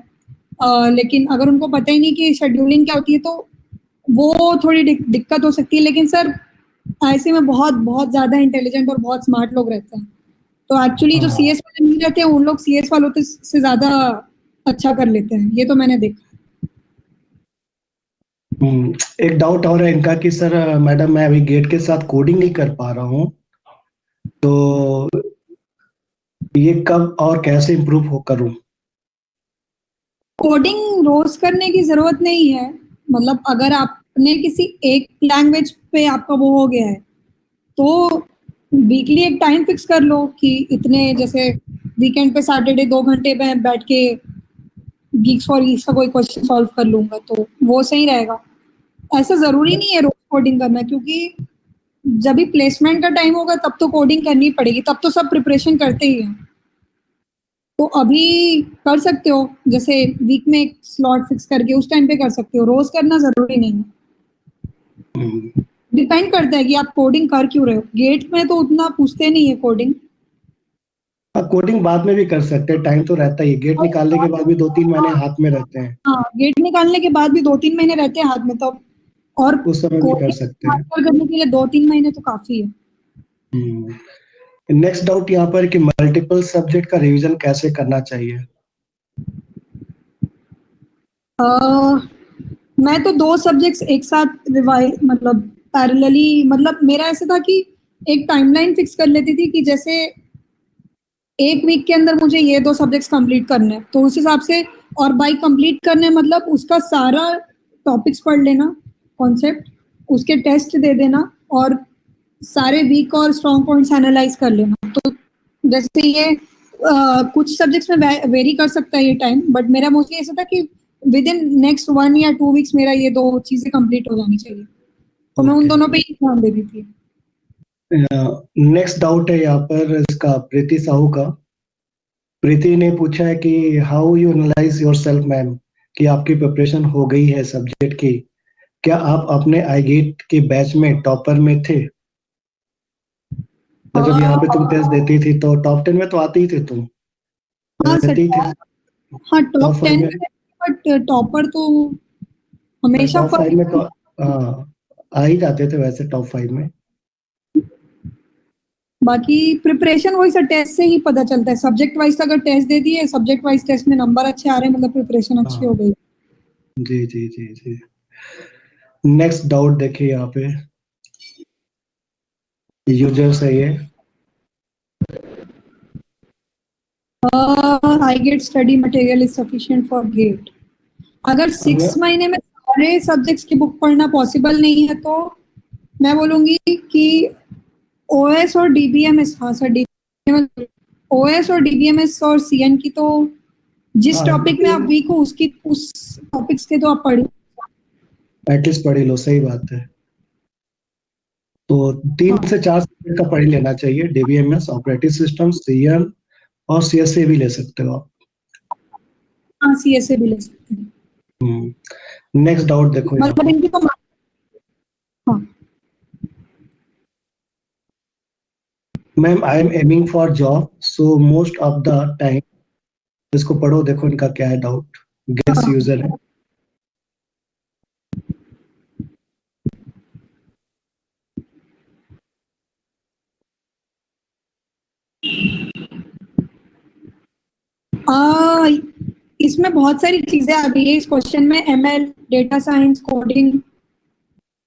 Speaker 1: लेकिन अगर उनको पता ही नहीं कि शेड्यूलिंग क्या होती है तो वो थोड़ी दिक्कत हो सकती है। लेकिन सर ऐसे में बहुत बहुत ज्यादा इंटेलिजेंट और बहुत स्मार्ट लोग रहते हैं, तो एक्चुअली जो
Speaker 2: हाँ।
Speaker 1: सीएस वाले नहीं रहते हैं उन लोग सीएस वालों से ज्यादा अच्छा कर लेते हैं, ये तो मैंने देखा।
Speaker 2: एक डाउट और है इनका कि सर मैडम मैं अभी गेट के साथ कोडिंग नहीं कर पा रहा हूँ, तो ये कब और कैसे इम्प्रूव हो करूँ?
Speaker 1: कोडिंग रोज करने की जरूरत नहीं है। मतलब अगर आपने किसी एक लैंग्वेज पे आपका वो हो गया है तो वीकली एक टाइम फिक्स कर लो कि इतने, जैसे वीकेंड पे सैटरडे 2 घंटे में बैठ के गीक्स फॉर गीक्स का कोई क्वेश्चन सॉल्व कर लूंगा, तो वो सही रहेगा। ऐसा जरूरी नहीं है रोज कोडिंग करना, क्योंकि जब भी प्लेसमेंट का टाइम होगा तब तो कोडिंग करनी पड़ेगी, तब तो सब प्रिपरेशन करते ही हैं। तो अभी कर सकते हो, जैसे वीक में एक स्लॉट फिक्स करके उस टाइम पे कर सकते हो, रोज करना जरूरी नहीं है।
Speaker 2: हम्म,
Speaker 1: डिपेंड करता है कि आप कोडिंग कर क्यों रहे हो। गेट में तो उतना पूछते नहीं है कोडिंग।
Speaker 2: हाँ, कोडिंग बाद में भी कर सकते हैं, टाइम तो रहता ही है, गेट निकालने के बाद भी 2-3 महीने हाथ में रहते हैं,
Speaker 1: हाँ, गेट निकालने के बाद भी 2-3 महीने रहते हैं हाथ में, तो और
Speaker 2: उस समय भी कर
Speaker 1: कोडिंग
Speaker 2: सकते हैं।
Speaker 1: मास्टर करने के लिए 2-3 महीने तो काफी है।
Speaker 2: नेक्स्ट डाउट यहाँ पर कि मल्टीपल सब्जेक्ट का रिवीजन कैसे करना चाहिए?
Speaker 1: मैं तो 2 सब्जेक्ट्स एक साथ मतलब पैरेलली, मतलब मेरा ऐसा था कि एक टाइमलाइन फिक्स कर लेती थी कि जैसे 1 वीक के अंदर मुझे ये 2 सब्जेक्ट्स कंप्लीट करने हैं, तो उस हिसाब से, और बाय कंप्लीट करने मतलब उसका सारा टॉपिक्स पढ़ लेना, कॉन्सेप्ट, उसके टेस्ट दे देना और सारे वीक और स्ट्रॉन्ग पॉइंट्स एनालाइज कर लेना। तो जैसे ये कुछ सब्जेक्ट्स में वेरी कर सकता है ये टाइम, बट मेरा मोस्टली ऐसा था कि विद इन नेक्स्ट 1 या 2 वीक्स मेरा ये 2 चीजें कंप्लीट हो जानी चाहिए, तो मैं उन
Speaker 2: ओके।
Speaker 1: दोनों पे ही ध्यान देती थी।
Speaker 2: नेक्स्ट डाउट है यहाँ पर इसका प्रीति साहू का। प्रीति ने पूछा है कि how you analyse your self ma'am, कि आपकी प्रिपरेशन हो गई है सब्जेक्ट की, क्या आप अपने आई गेट के बैच में टॉपर में थे? तो जब यहाँ पे तुम टेस्ट देती थी तो टॉप 10 में तो आती ही थी तुम,
Speaker 1: हाँ सर,
Speaker 2: रहती थी
Speaker 1: हाँ
Speaker 2: टॉप
Speaker 1: टॉप
Speaker 2: 5
Speaker 1: 10
Speaker 2: में?
Speaker 1: में, बट टॉपर तो हमेशा
Speaker 2: टॉप 5 में तो हाँ, आ ही जाते थे वैसे टॉप 5 में।
Speaker 1: बाकी प्रिपरेशन वही सर टेस्ट से ही पता चलता है। सब्जेक्ट वाइज अगर टेस्ट दे दिए, सब्जेक्ट वाइज टेस्ट में नंबर अच्छे आ रहे हैं, मतलब प्रिपरेशन अच्छी हो
Speaker 2: हाँ
Speaker 1: गई।
Speaker 2: जी जी जी जी। नेक्स्ट डाउट देखिए यहाँ पे, यूजर्स है ये।
Speaker 1: I GATE study material is sufficient for GATE. अगर 6 महीने में सारे सब्जेक्ट्स की बुक पढ़ना पॉसिबल नहीं है, तो मैं बोलूंगी कि ओएस और डीबीएमएस, हाँ सर डीबीएमएस, ओएस और डीबीएमएस और सीएन की तो जिस
Speaker 2: हाँ
Speaker 1: टॉपिक में आप वीक हो उसकी उस टॉपिक्स के तो आप पढ़।
Speaker 2: एटलीस्ट पढ़ ही लो, सही बात है। तो 3 से 4 सब्जेक्ट का पढ़ ही लेना चाहिए, डीबीएमएस, ऑपरेटिंग सिस्टम, सीएन और सीएसए भी ले सकते हो आप।
Speaker 1: हाँ सीएसए भी ले सकते हैं।
Speaker 2: नेक्स्ट डाउट देखो यहाँ
Speaker 1: मतलब
Speaker 2: पे।
Speaker 1: इनकी तो, हाँ
Speaker 2: ma'am I am aiming for job so most of the time, इसको पढ़ो, देखो इनका क्या है डाउट। गेस
Speaker 1: हाँ।
Speaker 2: यूजर है।
Speaker 1: आ, इसमें बहुत सारी चीजें आ गई है इस क्वेश्चन में, एमएल, डेटा साइंस, कोडिंग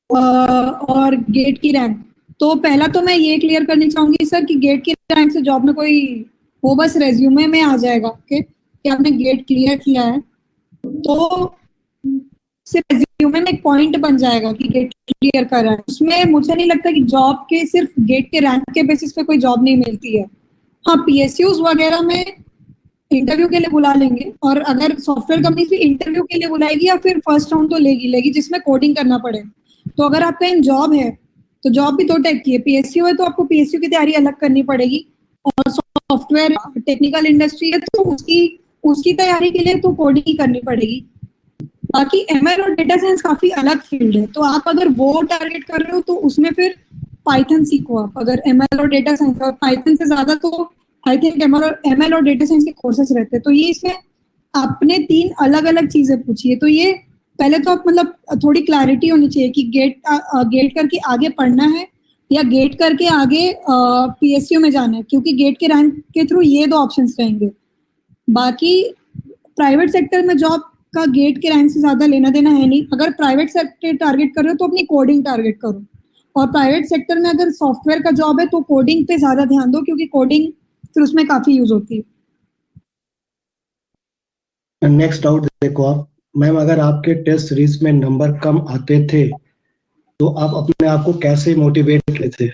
Speaker 1: और गेट की रैंक। तो पहला तो मैं ये क्लियर करनी चाहूंगी सर कि गेट की रैंक से जॉब में कोई, वो बस रेज्यूमे में आ जाएगा आपके कि आपने गेट क्लियर किया है, तो सिर्फ रेज्यूमे में एक पॉइंट बन जाएगा कि गेट क्लियर कर रहा है। उसमें मुझे नहीं लगता कि जॉब के सिर्फ गेट के रैंक के बेसिस पे कोई जॉब नहीं मिलती है। हाँ पीएसयूज वगैरह में इंटरव्यू के लिए बुला लेंगे, और अगर सॉफ्टवेयर कंपनी भी इंटरव्यू के लिए बुलाएगी या फिर फर्स्ट राउंड तो लेगी लेगी जिसमें कोडिंग करना पड़े। तो अगर आपका इन जॉब है, तो जॉब भी 2 टाइप की है, पीएसयू है तो आपको पीएसयू की तैयारी अलग करनी पड़ेगी, और सॉफ्टवेयर टेक्निकल इंडस्ट्री है तो उसकी उसकी तैयारी के लिए तो कोडिंग ही करनी पड़ेगी। बाकी एमएल और डेटा साइंस काफी अलग फील्ड है, तो आप अगर वो टारगेट कर रहे हो तो उसमें फिर पाइथन सीखो आप, अगर एमएल और डेटा साइंस, और पाइथन से ज्यादा तो आई थिंक एमएल और डेटा साइंस के कोर्सेज रहते हैं। तो ये इसमें आपने 3 अलग अलग चीजें पूछी है, तो ये पहले तो आप मतलब थोड़ी क्लैरिटी होनी चाहिए कि गेट करके आगे पढ़ना है या गेट करके आगे पीएसयू में जाना है, क्योंकि गेट के रैंक के थ्रू ये 2 ऑप्शंस रहेंगे। बाकी प्राइवेट सेक्टर में जॉब का गेट के रैंक से ज्यादा लेना देना है नहीं। अगर प्राइवेट सेक्टर टारगेट कर रहे हो तो अपनी कोडिंग टारगेट करो, और प्राइवेट सेक्टर में अगर सॉफ्टवेयर का जॉब है तो कोडिंग पे ज्यादा ध्यान दो, क्योंकि कोडिंग फिर उसमें काफी यूज होती है।
Speaker 2: नेक्स्ट डाउट देखो आप, मैम अगर आपके टेस्ट सीरीज में नंबर कम आते थे तो आप अपने आप को कैसे मोटिवेट करते थे?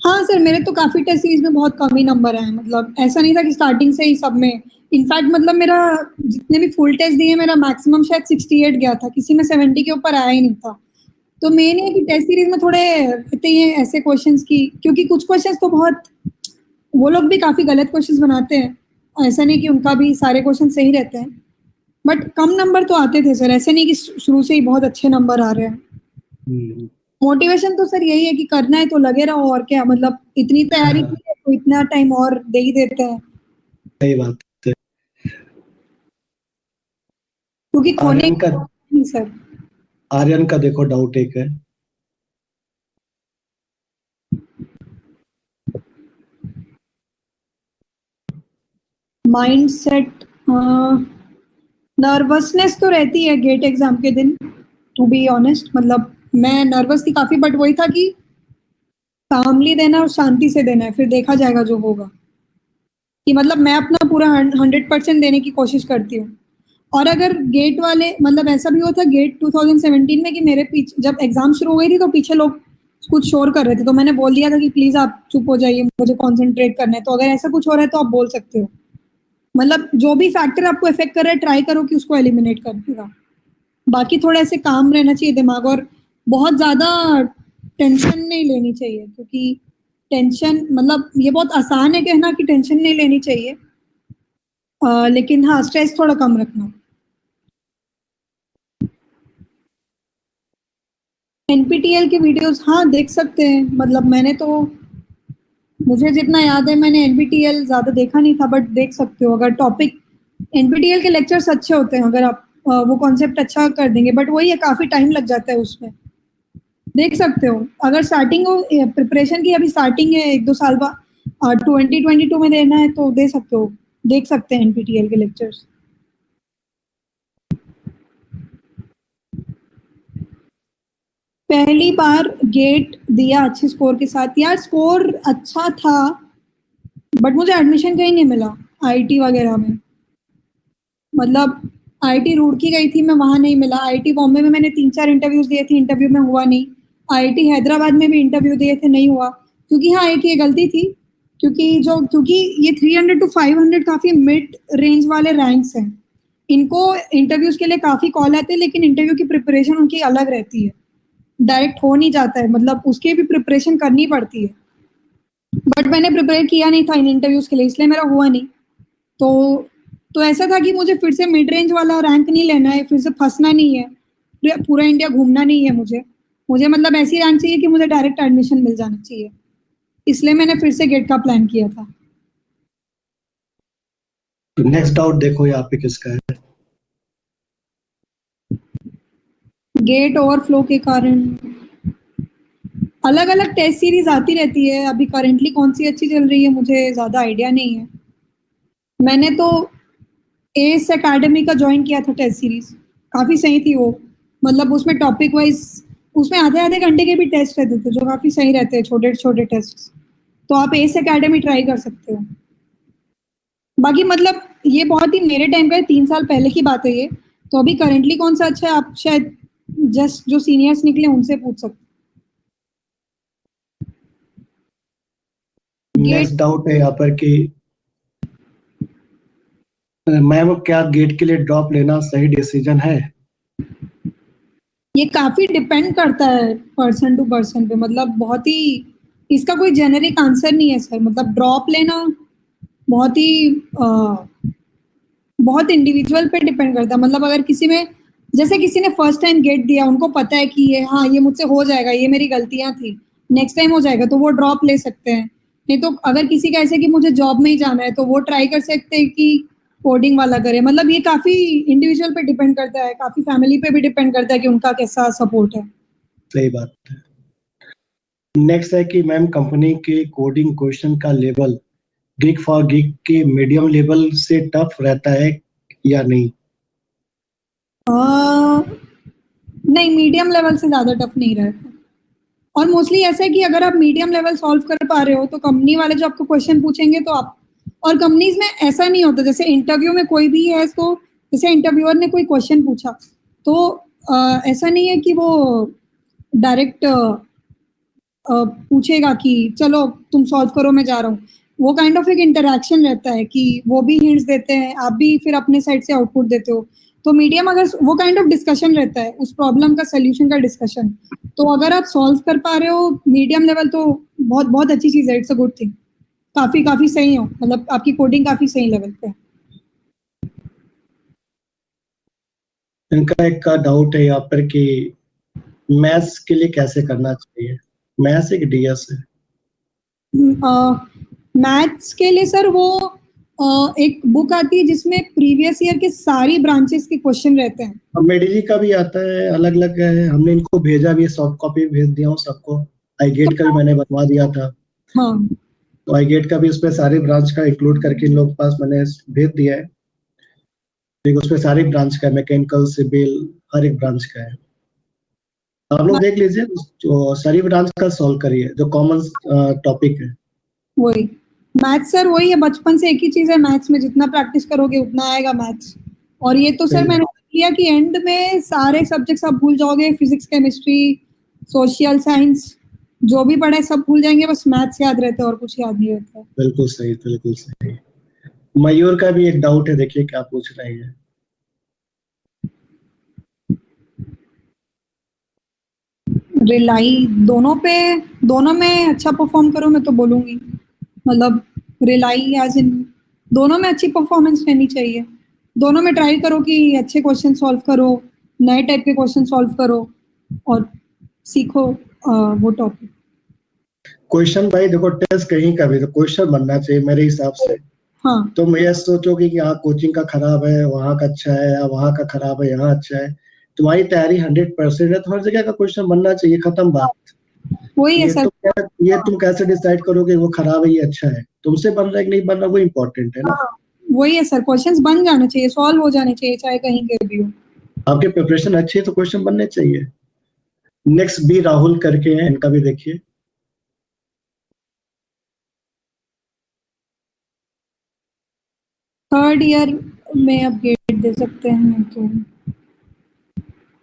Speaker 1: हाँ सर, मेरे तो काफी टेस्ट सीरीज में बहुत कम ही नंबर आए, मतलब ऐसा नहीं था कि स्टार्टिंग से ही सब में। इनफैक्ट मतलब मेरा जितने भी फुल टेस्ट दिए मेरा मैक्सिमम शायद 68 गया था, किसी में 70 के ऊपर आया ही नहीं था। तो मेन है कि टेस्ट सीरीज में थोड़े रहते ही हैं ऐसे क्वेश्चंस की, क्योंकि कुछ क्वेश्चंस तो बहुत, वो लोग भी काफी गलत क्वेश्चंस बनाते हैं, ऐसा नहीं कि उनका भी सारे क्वेश्चन सही रहते हैं, बट कम नंबर तो आते थे सर, ऐसे नहीं कि शुरू से ही बहुत अच्छे नंबर आ रहे हैं।
Speaker 2: हम्म,
Speaker 1: मोटिवेशन तो सर यही है कि करना है तो लगे रहो, और क्या, मतलब इतनी तैयारी की है तो इतना टाइम और दे ही देते हैं,
Speaker 2: सही बात है।
Speaker 1: क्योंकि खोने
Speaker 2: आर्यन का,
Speaker 1: नहीं सर।
Speaker 2: आर्यन का देखो डाउट एक है।
Speaker 1: माइंड सेट, नर्वसनेस तो रहती है गेट एग्जाम के दिन, टू बी ऑनेस्ट। मतलब मैं नर्वस थी काफी, बट वही था कि कामली देना और शांति से देना है, फिर देखा जाएगा जो होगा। कि मतलब मैं अपना पूरा 100% देने की कोशिश करती हूँ। और अगर गेट वाले, मतलब ऐसा भी हुआ था गेट 2017 में कि मेरे पीछे जब एग्जाम शुरू हो गई थी तो पीछे लोग कुछ शोर कर रहे थे, तो मैंने बोल दिया था कि प्लीज आप चुप हो जाइए, मुझे कॉन्सेंट्रेट करना है। तो अगर ऐसा कुछ हो रहा है तो आप बोल सकते हो। मतलब जो भी फैक्टर आपको इफेक्ट कर रहा है, ट्राई करो कि उसको एलिमिनेट कर देगा। बाकी थोड़ा ऐसे काम रहना चाहिए दिमाग, और बहुत ज्यादा टेंशन नहीं लेनी चाहिए, क्योंकि टेंशन, मतलब ये बहुत आसान है कहना कि टेंशन नहीं लेनी चाहिए, लेकिन हाँ स्ट्रेस थोड़ा कम रखना। एनपीटीएल के वीडियोस हाँ देख सकते हैं। मतलब मैंने तो, मुझे जितना याद है मैंने एनपीटीएल ज्यादा देखा नहीं था, बट देख सकते हो अगर टॉपिक, एनपीटीएल के लेक्चर्स अच्छे होते हैं अगर आप वो कॉन्सेप्ट अच्छा कर देंगे, बट वही है काफी टाइम लग जाता है उसमें। देख सकते हो अगर स्टार्टिंग हो प्रिपरेशन की, अभी स्टार्टिंग है, 1-2 साल बाद 2022 में देना है तो दे सकते हो, देख सकते हैं एनपीटीएल के लेक्चर्स। पहली बार गेट दिया अच्छे स्कोर के साथ, यार स्कोर अच्छा था, बट मुझे एडमिशन कहीं नहीं मिला आईटी वगैरह में। मतलब आईटी रुड़की गई थी मैं, वहां नहीं मिला। आईटी बॉम्बे में मैंने 3-4 इंटरव्यूज दिए थे, इंटरव्यू में हुआ नहीं। आईटी हैदराबाद में भी इंटरव्यू दिए थे, नहीं हुआ। क्योंकि हाँ एक ये गलती थी, क्योंकि ये 300 to 500 काफी मिड रेंज वाले रैंक्स हैं। इनको इंटरव्यूज के लिए काफी कॉल आते हैं, लेकिन इंटरव्यू की प्रिपरेशन उनकी अलग रहती है, डायरेक्ट हो नहीं जाता है, मतलब उसकी भी प्रिपरेशन करनी पड़ती है। बट मैंने प्रिपेयर किया नहीं था इन इंटरव्यूज के लिए, इसलिए मेरा हुआ नहीं। तो ऐसा था कि मुझे फिर से मिड रेंज वाला रैंक नहीं लेना है, फिर से फंसना नहीं है, पूरा इंडिया घूमना नहीं है मुझे। मुझे मतलब ऐसी रैंक चाहिए कि मुझे डायरेक्ट एडमिशन मिल जाना चाहिए, इसलिए मैंने फिर से गेट का प्लान किया था।
Speaker 2: तो नेक्स्ट डाउट देखो यहाँ पे किसका है।
Speaker 1: गेट ओवरफ्लो के कारण अलग अलग टेस्ट सीरीज आती रहती है, अभी करेंटली कौन सी अच्छी चल रही है मुझे ज्यादा आइडिया नहीं है। मैंने तो एस एकेडमी का ज्वाइन किया था टेस्ट सीरीज, काफी सही थी वो। मतलब उसमें टॉपिक वाइज, उसमें आधे आधे घंटे के भी टेस्ट रहते थे जो काफी सही रहते हैं, छोटे छोटे टेस्ट। तो आप एस एकेडमी ट्राई कर सकते हो। बाकी मतलब ये बहुत ही मेरे टाइम पे 3 साल पहले की बात है ये। तो अभी करेंटली कौन सा अच्छा है, आप शायद जस्ट जो सीनियर्स निकले उनसे पूछ सकते।
Speaker 2: नेक्स्ट
Speaker 1: गेट,
Speaker 2: डाउट है यहाँ पर कि मैम क्या गेट के लिए ड्रॉप लेना सही डिसीजन है?
Speaker 1: ये काफी डिपेंड करता है पर्सन टू पर्सन पे, मतलब बहुत ही, इसका कोई जेनेरिक आंसर नहीं है सर। मतलब ड्रॉप लेना बहुत ही बहुत इंडिविजुअल पे डिपेंड करता है। मतलब अगर किसी में, जैसे किसी ने फर्स्ट टाइम गेट दिया, उनको पता है कि ये हाँ ये मुझसे हो जाएगा, ये मेरी गलतियां थी, नेक्स्ट टाइम हो जाएगा, तो वो ड्रॉप ले सकते हैं। नहीं तो अगर किसी का ऐसे कि मुझे जॉब में ही जाना है, तो वो ट्राई कर सकते हैं कि कोडिंग वाला करे। मतलब ये काफी इंडिविजुअल पे डिपेंड करता है, काफी फैमिली पे भी डिपेंड करता है कि उनका कैसा सपोर्ट है।
Speaker 2: सही बात है। नेक्स्ट है कि मैम कंपनी के कोडिंग क्वेश्चन का लेवल गिग फॉर गिग के मीडियम लेवल से टफ रहता है या नहीं?
Speaker 1: नहीं, मीडियम लेवल से ज्यादा टफ नहीं रहता। और मोस्टली ऐसा है कि अगर आप मीडियम लेवल सॉल्व कर पा रहे हो तो कंपनी वाले जो आपको क्वेश्चन पूछेंगे तो आप, और कंपनीज में ऐसा नहीं होता जैसे इंटरव्यू में कोई भी है तो, जैसे इंटरव्यूअर ने कोई क्वेश्चन पूछा तो ऐसा नहीं है कि वो डायरेक्ट पूछेगा कि चलो तुम सॉल्व करो मैं जा रहा हूँ। वो काइंड ऑफ एक इंटरेक्शन रहता है कि वो भी हिंट्स देते हैं, आप भी फिर अपने साइड से आउटपुट देते हो। तो मीडियम, अगर वो काइंड ऑफ डिस्कशन रहता है, उस प्रॉब्लम का सोल्यूशन का डिस्कशन। तो अगर आप सॉल्व कर पा रहे हो मीडियम लेवल तो बहुत बहुत अच्छी चीज है, इट्स अ गुड थिंग। काफी काफी सही हो, मतलब आपकी कोडिंग काफी सही लेवल पे है।
Speaker 2: इनका एक का डाउट है यहाँ पर कि मैथ्स के लिए कैसे करना चाहिए? मैथ्स एक डीएस है।
Speaker 1: मैथ्स के लिए सर वो एक बुक आती है जिसमें प्रीवियस ईयर के सारी ब्रांचेस के क्वेश्चन रहते हैं।
Speaker 2: अब मेडिजी का भी आता है, अलग अलग है, हमने इनको भेजा भी है, सॉफ्ट कॉपी भेज दिया हूँ सबको। आई गेट का भी मैंने बनवा दिया था।
Speaker 1: हाँ,
Speaker 2: तो आई गेट का भी उसमें सारे ब्रांच का इंक्लूड करके इन लोग के पास मैंने भेज दिया है। ठीक, उसमें सारी ब्रांच का है, मैकेनिकल, सिविल, हर एक ब्रांच का है। आप लोग देख लीजिए, जो सारी ब्रांच का सॉल्व करिए, जो कॉमन टॉपिक है।
Speaker 1: वही मैथ्स सर, वही है, बचपन से एक ही चीज है मैथ्स में, जितना प्रैक्टिस करोगे उतना आएगा मैथ्स। और ये तो सर
Speaker 2: सही
Speaker 1: मैंने किया कि एंड में सारे सब्जेक्ट्स आप भूल जाओगे, फिजिक्स, केमिस्ट्री, सोशल साइंस, जो भी पढ़े सब भूल जाएंगे, बस मैथ्स याद रहता है और कुछ याद नहीं रहता है।
Speaker 2: बिल्कुल सही, बिल्कुल सही। मयूर का भी एक डाउट है, देखिए क्या पूछ रहे हैं।
Speaker 1: रिलाई दोनों में अच्छा परफॉर्म करो, मैं तो बोलूंगी, मतलब रिलाई एज इन दोनों में अच्छी परफॉर्मेंस रहनी चाहिए। दोनों में ट्राई करो कि अच्छे क्वेश्चन सॉल्व करो, नए टाइप के क्वेश्चन सॉल्व करो और सीखो वो टॉपिक।
Speaker 2: क्वेश्चन भाई देखो, टेस्ट कहीं का भी तो क्वेश्चन बनना चाहिए मेरे हिसाब से।
Speaker 1: हाँ
Speaker 2: तुम ये सोचोगे कि हाँ कोचिंग का खराब है, वहाँ का अच्छा है, या वहाँ का खराब है, यहाँ अच्छा है। तुम्हारी तैयारी 100% है तो हर जगह का क्वेश्चन बनना चाहिए, खत्म बात।
Speaker 1: वही है सर।
Speaker 2: ये तुम कैसे डिसाइड करोगे वो खराब है ये अच्छा है, तुमसे बन रहा है कि नहीं बन रहा, वो इम्पोर्टेंट है ना।
Speaker 1: हाँ वही है सर, क्वेश्चंस बन जाने चाहिए, सॉल्व हो जाने चाहिए, चाहे कहीं के भी हो।
Speaker 2: आपकी प्रिपरेशन अच्छी है तो क्वेश्चन बनने चाहिए। नेक्स्ट बी राहुल करके हैं, इनका भी देखिए।
Speaker 1: थर्ड ईयर में अब गेट दे सकते हैं तो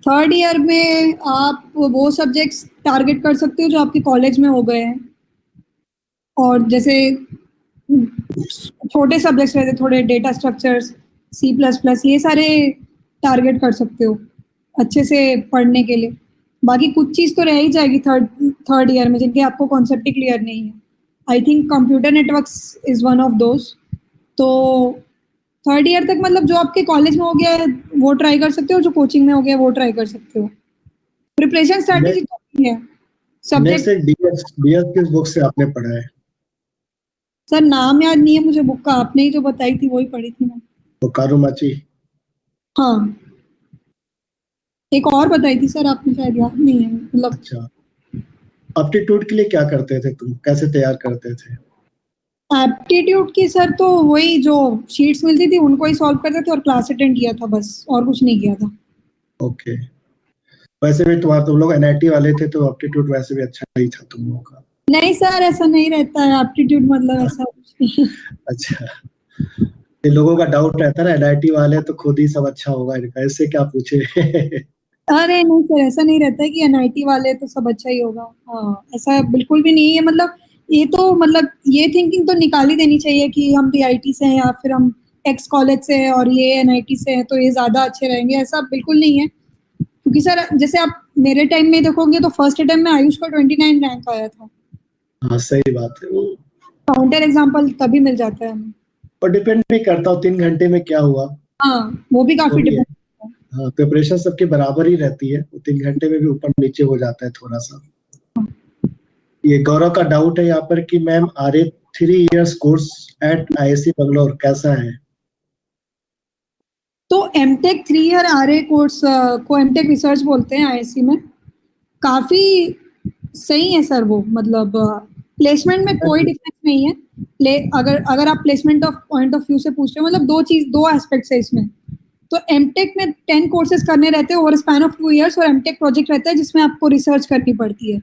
Speaker 1: थर्ड ईयर में आप वो सब्जेक्ट्स टारगेट कर सकते हो जो आपके कॉलेज में हो गए हैं, और जैसे छोटे सब्जेक्ट्स रहते थोड़े, डेटा स्ट्रक्चर्स, C++, ये सारे टारगेट कर सकते हो अच्छे से पढ़ने के लिए। बाकी कुछ चीज़ तो रह ही जाएगी थर्ड ईयर में, जिनके आपको कॉन्सेप्ट ही क्लियर नहीं है। I think computer networks is one of those. तो थर्ड ईयर तक मतलब जो आपके कॉलेज में हो गया है वो ट्राई कर सकते हो, जो कोचिंग में हो गया है वो ट्राई कर सकते हो। प्रिपरेशन स्ट्रैटेजी तो है
Speaker 2: नेक्स्ट
Speaker 1: सब्जेक्ट।
Speaker 2: एक डीएस, डीएस किस बुक से आपने पढ़ा है?
Speaker 1: सर नाम याद नहीं है मुझे बुक का, आपने ही जो बताई थी वही पढ़ी थी मैं।
Speaker 2: तो कारुमाची।
Speaker 1: हाँ, एक और बताई थी सर आपने, शायद याद नहीं है मतलब।
Speaker 2: अच्छा, एप्टीट्यूड के लिए क्या करते थे तुम, कैसे तैयार करते थे?
Speaker 1: एप्टीट्यूड की सर तो वही जो शीट्स मिलती थी उनको ही सॉल्व करते थे और क्लास अटेंड किया था बस, और कुछ नहीं किया था।
Speaker 2: ओके। वैसे भी तुम लोग एनआईटी वाले थे तो एप्टीट्यूड वैसे भी अच्छा ही था तुम लोगों का।
Speaker 1: नहीं सर, ऐसा नहीं रहता है एप्टीट्यूड मतलब ऐसा कुछ नहीं।
Speaker 2: अच्छा, ये लोगों का डाउट रहता है ना, एनआईटी वाले तो खुद ही सब अच्छा होगा इनका, इससे क्या पूछे।
Speaker 1: अरे नहीं सर, ऐसा नहीं रहता है कि एनआईटी वाले तो सब अच्छा ही होगा, हाँ ऐसा बिल्कुल भी नहीं है। मतलब ये तो मतलब ये थिंकिंग तो निकाल ही देनी चाहिए कि हम पीआईटी से हैं या फिर हम एक्स कॉलेज से हैं और ये एनआईटी से हैं तो ये ज्यादा अच्छे रहेंगे, ऐसा बिल्कुल नहीं है। क्योंकि सर जैसे आप मेरे टाइम में देखोगे तो फर्स्ट अटेम्प्ट में आयुष का 29 रैंक आया था।
Speaker 2: हाँ सही बात है।
Speaker 1: काउंटर एग्जाम्पल तभी मिल जाता है हमें।
Speaker 2: और डिपेंड भी करता हूँ 3 घंटे में क्या हुआ,
Speaker 1: हाँ वो भी
Speaker 2: वो
Speaker 1: काफी
Speaker 2: भी है।
Speaker 1: डिपेंड।
Speaker 2: हाँ, प्रिपरेशन सबके बराबर ही रहती है, वो 3 घंटे में भी ऊपर नीचे हो जाता है थोड़ा सा। ये गौरव का डाउट है यहाँ पर कि ma'am are 3 years course at IISc Bangalore कैसा है?
Speaker 1: तो एमटेक 3 ईयर आरए कोर्स को एमटेक रिसर्च बोलते हैं आईआईसी में। काफी सही है सर वो, मतलब प्लेसमेंट में कोई डिफरेंस नहीं है। अगर अगर आप placement of point of view से पूछ रहे हो, मतलब दो एस्पेक्ट्स है इसमें। तो एमटेक में 10 कोर्सेज करने रहते हैं ओवर स्पैन ऑफ 2 इयर्स, और एमटेक प्रोजेक्ट रहता है जिसमें आपको रिसर्च करनी पड़ती है।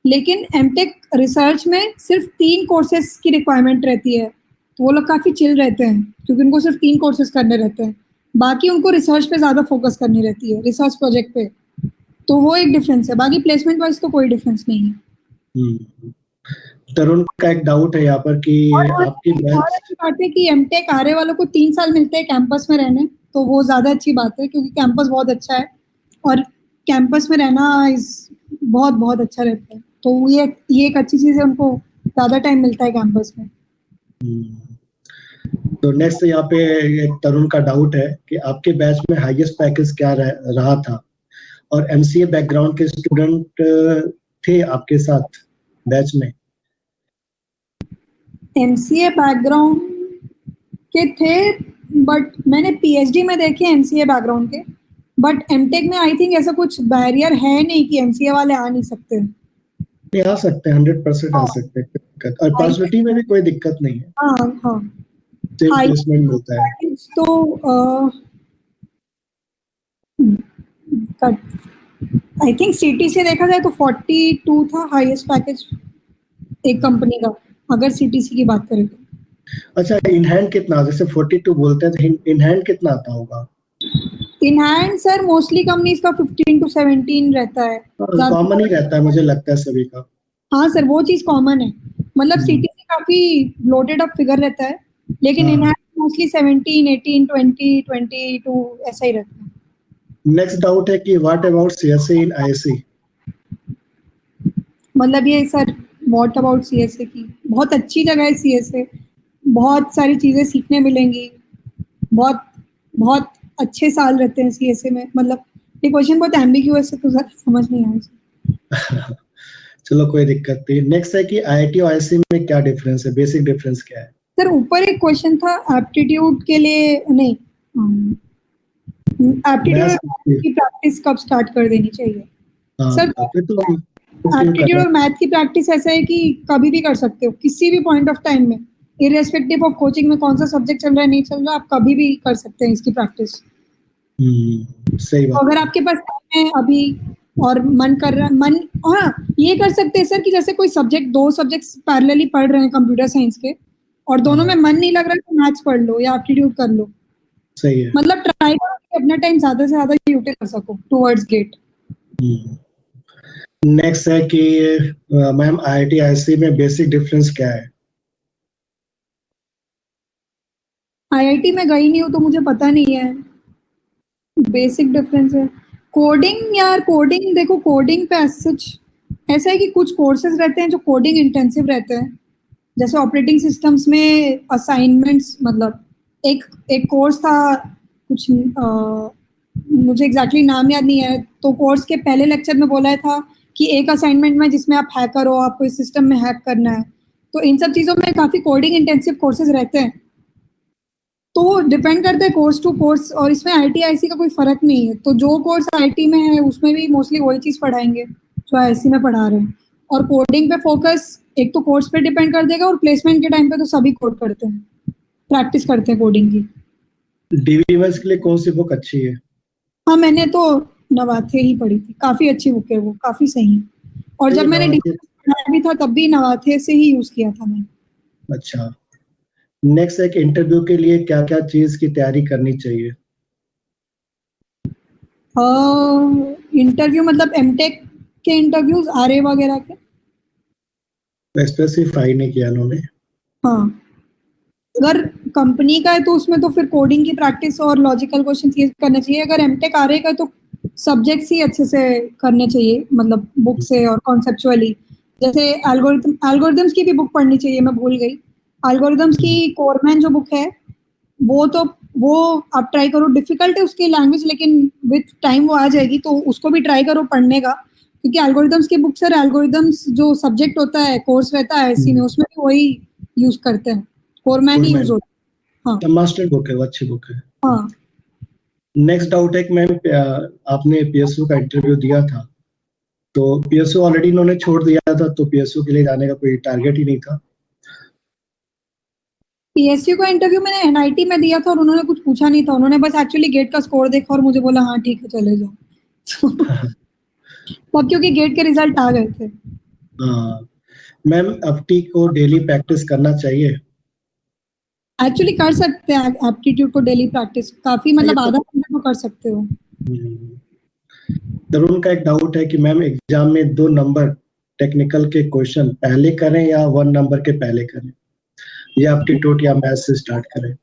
Speaker 1: लेकिन एमटेक रिसर्च में सिर्फ 3 कोर्सेज की रिक्वायरमेंट रहती है, तो वो लोग काफी चिल रहते हैं क्योंकि उनको सिर्फ 3 कोर्सेज करने रहते हैं। बाकी उनको रिसर्च पे ज्यादा फोकस करनी रहती है, रिसर्च प्रोजेक्ट पे। तो वो एक डिफरेंस है, बाकी प्लेसमेंट वाइज तो कोई डिफरेंस नहीं है।
Speaker 2: हम्म। तरुण का एक डाउट है यहाँ पर कि आपकी
Speaker 1: और
Speaker 2: बैच।
Speaker 1: अच्छी बात है कि एमटेक आरए वालों को 3 साल मिलते हैं कैंपस में रहने, तो वो ज्यादा अच्छी बात है क्योंकि कैंपस बहुत अच्छा है। और कैंपस में रहना इस बहुत बहुत अच्छा रहता है, तो ये एक अच्छी चीज है, उनको ज्यादा टाइम मिलता है कैंपस में।
Speaker 2: तो नेक्स्ट यहाँ पे एक तरुण का डाउट है कि आपके बैच में हाईएस्ट पैकेज क्या रहा था, और एमसीए बैकग्राउंड के स्टूडेंट थे आपके साथ बैच में?
Speaker 1: एमसीए बैकग्राउंड के थे, बट मैंने पीएचडी में देखे एमसीए बैकग्राउंड के। बट एमटेक में आई थिंक ऐसा कुछ बैरियर है नहीं कि एमसीए वाले आ नहीं सकते।
Speaker 2: ये आ सकते हैं, 100% आ
Speaker 1: हाँ
Speaker 2: सकते हैं, कोई दिक्कत, और पर्सनैलिटी में भी कोई दिक्कत नहीं है,
Speaker 1: हाँ हाँ।
Speaker 2: सेम
Speaker 1: हाई
Speaker 2: प्लेसमेंट मिलता है।
Speaker 1: पैकेज तो आई थिंक सिटी से देखा जाए तो 42 था हाईएस्ट पैकेज एक कंपनी का, अगर सीटीसी की बात करें तो।
Speaker 2: अच्छा, इन हैंड कितना, जैसे 42 बोलते हैं तो इन हैंड कितना आता होगा?
Speaker 1: In hand sir mostly companies का 15 to 17 रहता है
Speaker 2: कॉमन ही
Speaker 1: ज्यादा।
Speaker 2: रहता है मुझे लगता है सभी का।
Speaker 1: हाँ सर, वो चीज कॉमन है, मतलब
Speaker 2: हम्म,
Speaker 1: सीटीसी काफी लोडेड अप फिगर रहता है, लेकिन इन
Speaker 2: हाँ।
Speaker 1: हैंड मोस्टली 17, 18, 20, 22 ऐसा ही रहता है।
Speaker 2: नेक्स्ट डाउट है कि what about CSA in ISC?
Speaker 1: मतलब ये सर व्हाट अबाउट सीएसए की, बहुत अच्छी जगह है सीएसए, बहुत सारी चीजें सीखने मिलेंगी, बहुत बहुत अच्छे साल रहते हैं सीएसए में। मतलब ये क्वेश्चन बहुत एम्बिग्यूअस है तो सर समझ नहीं आया।
Speaker 2: चलो कोई दिक्कत नहीं। नेक्स्ट है कि आईआईटी और आईएससी में क्या डिफरेंस है, बेसिक डिफरेंस क्या है?
Speaker 1: सर ऊपर एक क्वेश्चन था एप्टीट्यूड के लिए, नहीं एप्टीट्यूड
Speaker 2: मैथ्स।
Speaker 1: की प्रैक्टिस कब स्टार्ट कर देनी चाहिए?
Speaker 2: हाँ
Speaker 1: सर
Speaker 2: फिर तो कंटिन्यू
Speaker 1: एप्टीट्यूड
Speaker 2: करना।
Speaker 1: और मैथ की प्रैक्टिस ऐसा है कि कभी भी कर सकते हो किसी भी पॉइंट ऑफ टाइम में, इरेस्पेक्टिव ऑफ कोचिंग में कौन सा सब्जेक्ट चल रहा है नहीं चल रहा, आप कभी भी कर सकते हैं इसकी प्रैक्टिस।
Speaker 2: सही
Speaker 1: तो
Speaker 2: बात
Speaker 1: अगर
Speaker 2: है।
Speaker 1: आपके पास टाइम है अभी और मन कर रहा है, मन, हाँ ये कर सकते हैं सर कि जैसे कोई सब्जेक्ट, दो सब्जेक्ट्स पैरेलली पढ़ रहे हैं कंप्यूटर साइंस के, और दोनों में
Speaker 2: हाँ
Speaker 1: मन नहीं लग रहा है तो मैथ्स पढ़ लो या एप्टीट्यूड कर लो।
Speaker 2: सही है।
Speaker 1: मतलब ट्राई करो कि अपना टाइम ज्यादा से ज्यादा यूटिलाइज कर सको टुवर्ड्स गेट।
Speaker 2: नेक्स्ट है कि मैम आईआईटी आईएससी में बेसिक डिफरेंस क्या है?
Speaker 1: आईआईटी में गई नहीं हूँ तो मुझे पता नहीं है। बेसिक डिफरेंस है कोडिंग, यार कोडिंग देखो, कोडिंग पे सच ऐसा है कि कुछ कोर्सेज रहते हैं जो कोडिंग इंटेंसिव रहते हैं, जैसे ऑपरेटिंग सिस्टम्स में असाइनमेंट्स, मतलब एक एक कोर्स था कुछ मुझे एग्जैक्टली नाम याद नहीं है, तो कोर्स के पहले लेक्चर में बोला था कि एक असाइनमेंट में जिसमें आप हैकर हो, आपको इस सिस्टम में हैक करना है, तो इन सब चीज़ों में काफ़ी कोडिंग इंटेंसिव कोर्सेज रहते हैं। तो डिपेंड करता है कोर्स टू कोर्स, और इसमें आईटी आईसी का कोई फर्क नहीं है, तो जो कोर्स आईटी में है उसमें भी मोस्टली वही चीज़ पढ़ाएंगे जो आईसी में पढ़ा रहे हैं। और कोडिंग पे फोकस एक तो कोर्स पे डिपेंड कर देगा, और प्लेसमेंट के टाइम पे तो सभी कोड करते हैं, प्रैक्टिस करते हैं कोडिंग की।
Speaker 2: डीबीएमएस के लिए कौन सी बुक अच्छी है?
Speaker 1: हाँ मैंने तो नवाथे ही पढ़ी थी, काफ़ी अच्छी बुक है वो, काफ़ी सही है। और
Speaker 2: नहीं
Speaker 1: जब मैंने
Speaker 2: नवाते।
Speaker 1: डिग्री पढ़ाया भी था तब भी नवाथे से ही यूज़ किया था मैंने।
Speaker 2: अच्छा। नेक्स्ट है कि इंटरव्यू के लिए क्या क्या चीज की तैयारी करनी चाहिए?
Speaker 1: इंटरव्यू मतलब एमटेक के इंटरव्यूज आ रहे वगैरह के?
Speaker 2: स्पेसिफाई नहीं किया उन्होंने।
Speaker 1: हाँ, अगर कंपनी का है तो उसमें तो फिर कोडिंग की प्रैक्टिस और लॉजिकल क्वेश्चन ये करना चाहिए। अगर एमटेक आ रहे का तो सब्जेक्ट्स ही अच्छे से करने चाहिए, मतलब बुक से और कॉन्सेप्चुअली। जैसे एल्गोरिथम्स की भी बुक पढ़नी चाहिए, मैं भूल गई। एल्गोरिथम्स की कोरमैन जो बुक है वो तो, वो आप ट्राई करो, डिफिकल्ट है उसकी लैंग्वेज लेकिन विथ टाइम वो आ जाएगी, तो उसको भी ट्राई करो पढ़ने का, क्योंकि एल्गोरिथम्स की बुक सर, एल्गोरिथम्स जो सब्जेक्ट होता है, कोर्स रहता है आईसी में, उसमें भी वही यूज करते हैं, कोरमैन ही यूज
Speaker 2: गुडमैन
Speaker 1: होता है। हाँ।
Speaker 2: मास्टर बुक है, वो अच्छी बुक है।
Speaker 1: हाँ।
Speaker 2: नेक्स्ट डाउट है कि मैम आपने पीएसयू का इंटरव्यू दिया था, तो पीएसयू ऑलरेडी इन्होंने छोड़ दिया था, तो पीएसयू के लिए जाने का कोई टारगेट ही नहीं था।
Speaker 1: पीएसयू का इंटरव्यू मैंने एनआईटी में दिया था और उन्होंने कुछ पूछा नहीं था, उन्होंने बस एक्चुअली गेट का स्कोर देखा और मुझे बोला हाँ ठीक है चले जाओ। तब क्योंकि गेट के रिजल्ट आ गए थे।
Speaker 2: हाँ मैम, अपटी को डेली प्रैक्टिस करना चाहिए?
Speaker 1: एक्चुअली कर सकते हैं एप्टीट्यूड को डेली प्रैक्टिस, काफी
Speaker 2: ये
Speaker 1: मतलब
Speaker 2: तो
Speaker 1: आधा घंटा तो कर सकते हो।
Speaker 2: हम्म, तरुण का एक डाउट है कि मैम एग्जाम में 2 नंबर टेक्निकल के क्वेश्चन पहले करें या 1 नंबर के पहले करें, या एप्टीट्यूड या मैथ से स्टार्ट करें?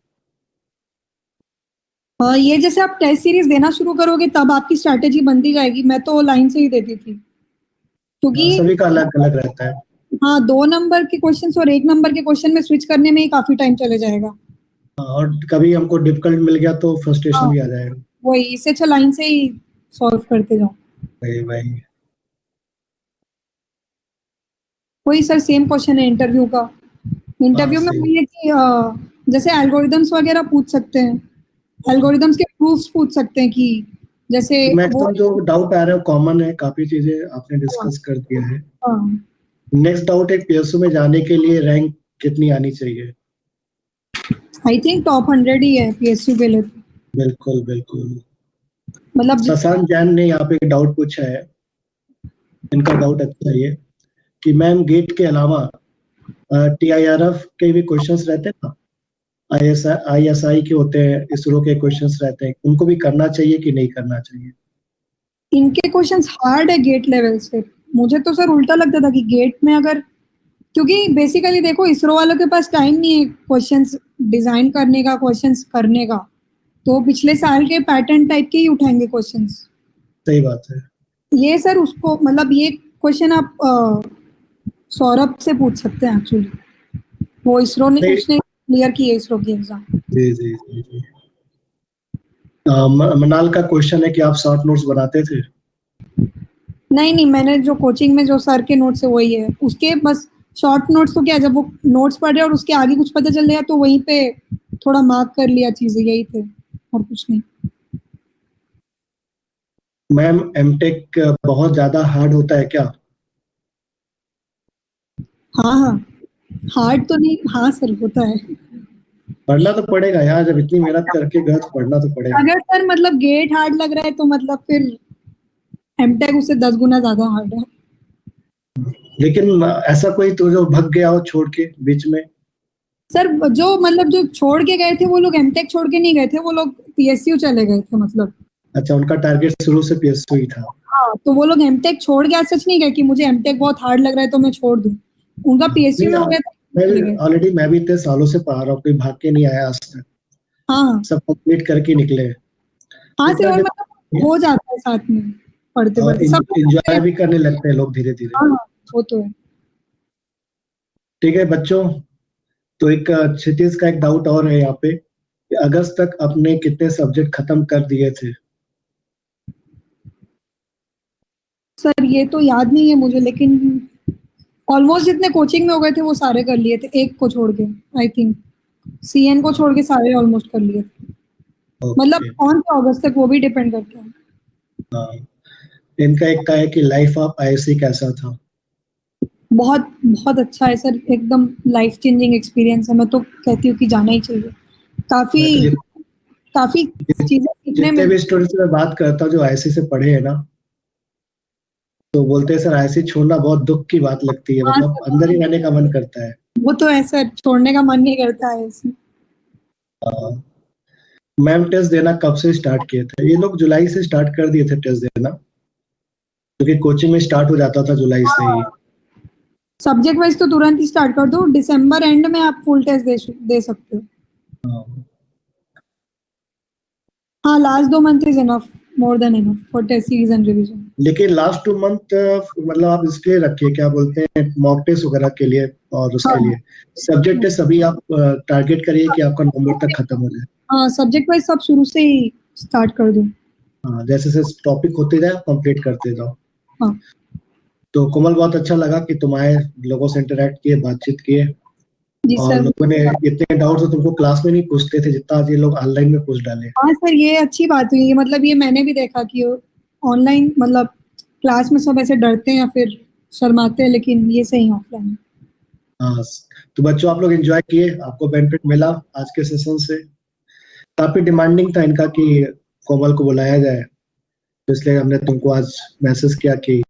Speaker 1: ये जैसे आप टेस्ट सीरीज देना शुरू करोगे तब आपकी स्ट्रैटेजी बनती जाएगी, मैं तो लाइन से ही देती थी क्योंकि
Speaker 2: सभी का अलग अलग रहता है।
Speaker 1: हाँ 2 नंबर के क्वेश्चन और 1 नंबर के क्वेश्चन में स्विच करने में ही काफी टाइम चले जाएगा।
Speaker 2: और कभी हमको डिफिकल्ट मिल गया तो फ्रस्ट्रेशन
Speaker 1: हाँ,
Speaker 2: भी आ जाएगा।
Speaker 1: वही, इससे अच्छा लाइन से ही सॉल्व करते जाओ।
Speaker 2: वही वही।
Speaker 1: वही सर सेम क्वेश्चन है इंटरव्यू का।
Speaker 2: हाँ
Speaker 1: इंटरव्यू में
Speaker 2: सही।
Speaker 1: वही है कि जैसे एल्गोरिदम्स वगैरह पूछ सकते हैं, एल्गोरिदम्स के प्रूफ्स पूछ सकते हैं कि जैसे
Speaker 2: तो
Speaker 1: वो।
Speaker 2: मैक्सिमम जो डाउट आ रहा है कॉमन है, काफी चीजें आपने डिस्कस कर दिया है।
Speaker 1: हाँ,
Speaker 2: नेक्स्ट डाउट है, पीएसयू में जाने के लिए रैंक कितनी आनी चाहिए?
Speaker 1: आई थिंक टॉप 100 ही है पीएसयू के लिए।
Speaker 2: बिल्कुल बिल्कुल।
Speaker 1: मतलब
Speaker 2: शशांक जैन ने यहाँ पे एक डाउट पूछा है, इनका डाउट अच्छा है ये, कि मैम गेट के अलावा टीआईआरएफ के भी क्वेश्चंस रहते हैं ना, आईएसआई के होते हैं, इसरो के क्वेश्चंस रहते हैं, उनको भी करना चाहिए कि नहीं करना चाहिए?
Speaker 1: इनके क्वेश्चंस हार्ड है गेट लेवल से। मुझे तो सर उल्टा लगता था कि गेट में अगर, क्योंकि बेसिकली देखो इसरो वालों के पास टाइम नहीं है क्वेश्चंस डिजाइन करने का, क्वेश्चंस करने का, तो पिछले साल के पैटर्न टाइप के ही उठाएंगे क्वेश्चंस।
Speaker 2: सही बात है।
Speaker 1: ये सर उसको मतलब ये क्वेश्चन आप सौरभ से पूछ सकते हैं एक्चुअली, वो इसरो ने
Speaker 2: नहीं,
Speaker 1: उसने क्लियर की है इसरो की एग्जाम।
Speaker 2: जी जी जी जी। मनाल का क्वेश्चन है कि आप शॉर्ट नोट्स बनाते थे?
Speaker 1: नहीं नहीं, मैंने जो कोचिंग में जो सर के नोट्स है वही है, उसके बस शॉर्ट नोट्स तो क्या है, जब वो नोट्स पढ़ रहे और उसके आगे कुछ पता चल रहा तो वहीं पे थोड़ा मार्क कर लिया चीजें, यही थे और कुछ नहीं।
Speaker 2: मैम एमटेक बहुत ज्यादा हार्ड होता है क्या?
Speaker 1: हाँ हाँ, हार्ड तो नहीं, हाँ सर होता है।
Speaker 2: पढ़ना तो पड़ेगा यार, जब इतनी मेहनत करके गए तो पढ़ना तो पड़ेगा।
Speaker 1: अगर सर मतलब गेट हार्ड लग रहा है तो मतलब फिर एमटेक उससे 10 गुना ज्यादा हार्ड है।
Speaker 2: लेकिन ऐसा कोई तो जो भग गया हो छोड़ के बीच में?
Speaker 1: सर जो मतलब जो छोड़ के गए थे वो लोग एमटेक छोड़ के नहीं गए थे, वो लोग पीएसयू चले गए थे मतलब।
Speaker 2: अच्छा, उनका टारगेट शुरू से पीएसयू ही था।
Speaker 1: हाँ, तो वो लोग एमटेक छोड़ के आज सच नहीं गए कि मुझे एमटेक बहुत हार्ड लग रहा है तो मैं छोड़ दूं। उनका पीएसयू
Speaker 2: नहीं,
Speaker 1: में हो गया था,
Speaker 2: मैं
Speaker 1: चले गए।
Speaker 2: ऑलरेडी मैं भी इतने सालों से पढ़ा रहा हूँ, कोई भाग के नहीं आया आज तक,
Speaker 1: हाँ हाँ
Speaker 2: सब कंप्लीट करके निकले।
Speaker 1: हाँ सर,
Speaker 2: इतना
Speaker 1: और मतलब हो जाता है साथ में पढ़ते
Speaker 2: और
Speaker 1: पढ़ते सब लोग करते
Speaker 2: इंजॉय
Speaker 1: हैं।
Speaker 2: भी करने लगते हैं लोग धीरे धीरे।
Speaker 1: हाँ हाँ, वो तो है।
Speaker 2: ठीक है बच्चों, तो एक क्षितिज का एक डाउट और है यहाँ पे, कि अगस्त तक अपने कितने सब्जेक्ट खत्म कर दिए थे?
Speaker 1: सर ये तो याद नहीं है मुझे, लेकिन ऑलमोस्ट जितने कोचिंग में हो गए थे वो सारे कर लिए थे, एक को छोड़ के आई थिंक, सीएन को छोड़ के सारे ऑलमोस्ट कर लिए थे। मतलब
Speaker 2: ओके।
Speaker 1: कौन से अगस्त तक वो भी डिपेंड करता है।
Speaker 2: हाँ, इनका एक का है कि लाइफ ऑफ आईएससी कैसा था?
Speaker 1: बहुत बहुत अच्छा है सर, एकदम लाइफ चेंजिंग एक्सपीरियंस है, मैं तो कहती हूँ कि जाना ही चाहिए। काफी
Speaker 2: मैं तो
Speaker 1: काफी चीजें सीखने
Speaker 2: जितने भी
Speaker 1: मिलती
Speaker 2: स्टूडेंट से मैं बात करता हूँ जो आईएससी से पढ़े हैं ना, तो बोलते हैं सर आईएससी छोड़ना बहुत दुख की बात लगती है,
Speaker 1: हैं। हाँ
Speaker 2: मतलब अंदर ही रहने का मन
Speaker 1: सर,
Speaker 2: करता है।
Speaker 1: वो तो है सर, छोड़ने का मन नहीं करता है इसमें।
Speaker 2: मैम टेस्ट देना कब से स्टार्ट किए थे? ये लोग जुलाई से स्टार्ट कर दिए थे टेस्ट देना, क्योंकि कोचिंग में स्टार्ट हो जाता था जुलाई से ही।
Speaker 1: सब्जेक्ट वाइज तो तुरंत ही स्टार्ट कर दो, दिसंबर एंड में आप फुल टेस्ट दे सकते हो।
Speaker 2: हाँ।
Speaker 1: हाँ, last 2 month is enough, more than enough for test series and revision.
Speaker 2: लेकिन लास्ट 2 मंथ मतलब आप इसके लिए रखिए, क्या बोलते हैं, मॉक टेस्ट वगैरह के लिए, और उसके
Speaker 1: हाँ
Speaker 2: लिए सब्जेक्ट टेस्ट सभी आप टारगेट करिए कि आपका नवंबर तक खत्म हो जाए।
Speaker 1: हाँ, सब्जेक्ट वाइज सब शुरू से ही स्टार्ट कर दो।
Speaker 2: हाँ, जैसे जैसे टॉपिक होते जाए कंप्लीट करते जाओ।
Speaker 1: हाँ
Speaker 2: तो कोमल, बहुत अच्छा लगा कि तुम्हारे लोगों से इंटरेक्ट किए, बातचीत किए,
Speaker 1: जी
Speaker 2: और
Speaker 1: सर।
Speaker 2: लोगों ने इतने डाउट्स तो तुमको क्लास में नहीं पूछते थे जितना आज ये लोग ऑनलाइन में पूछ डाले।
Speaker 1: हाँ सर, ये अच्छी बात हुई, ये मतलब ये मैंने भी देखा कि ऑनलाइन मतलब क्लास में सब ऐसे डरते हैं या फिर शर्माते हैं, लेकिन ये सही ऑफलाइन।
Speaker 2: हाँ, तो बच्चों आप लोग एंजॉय किए, आपको बेनिफिट मिला आज के सेशन से? काफी डिमांडिंग था इनका कि कोमल को बुलाया जाए, तो इसलिए हमने तुमको आज मैसेज किया कि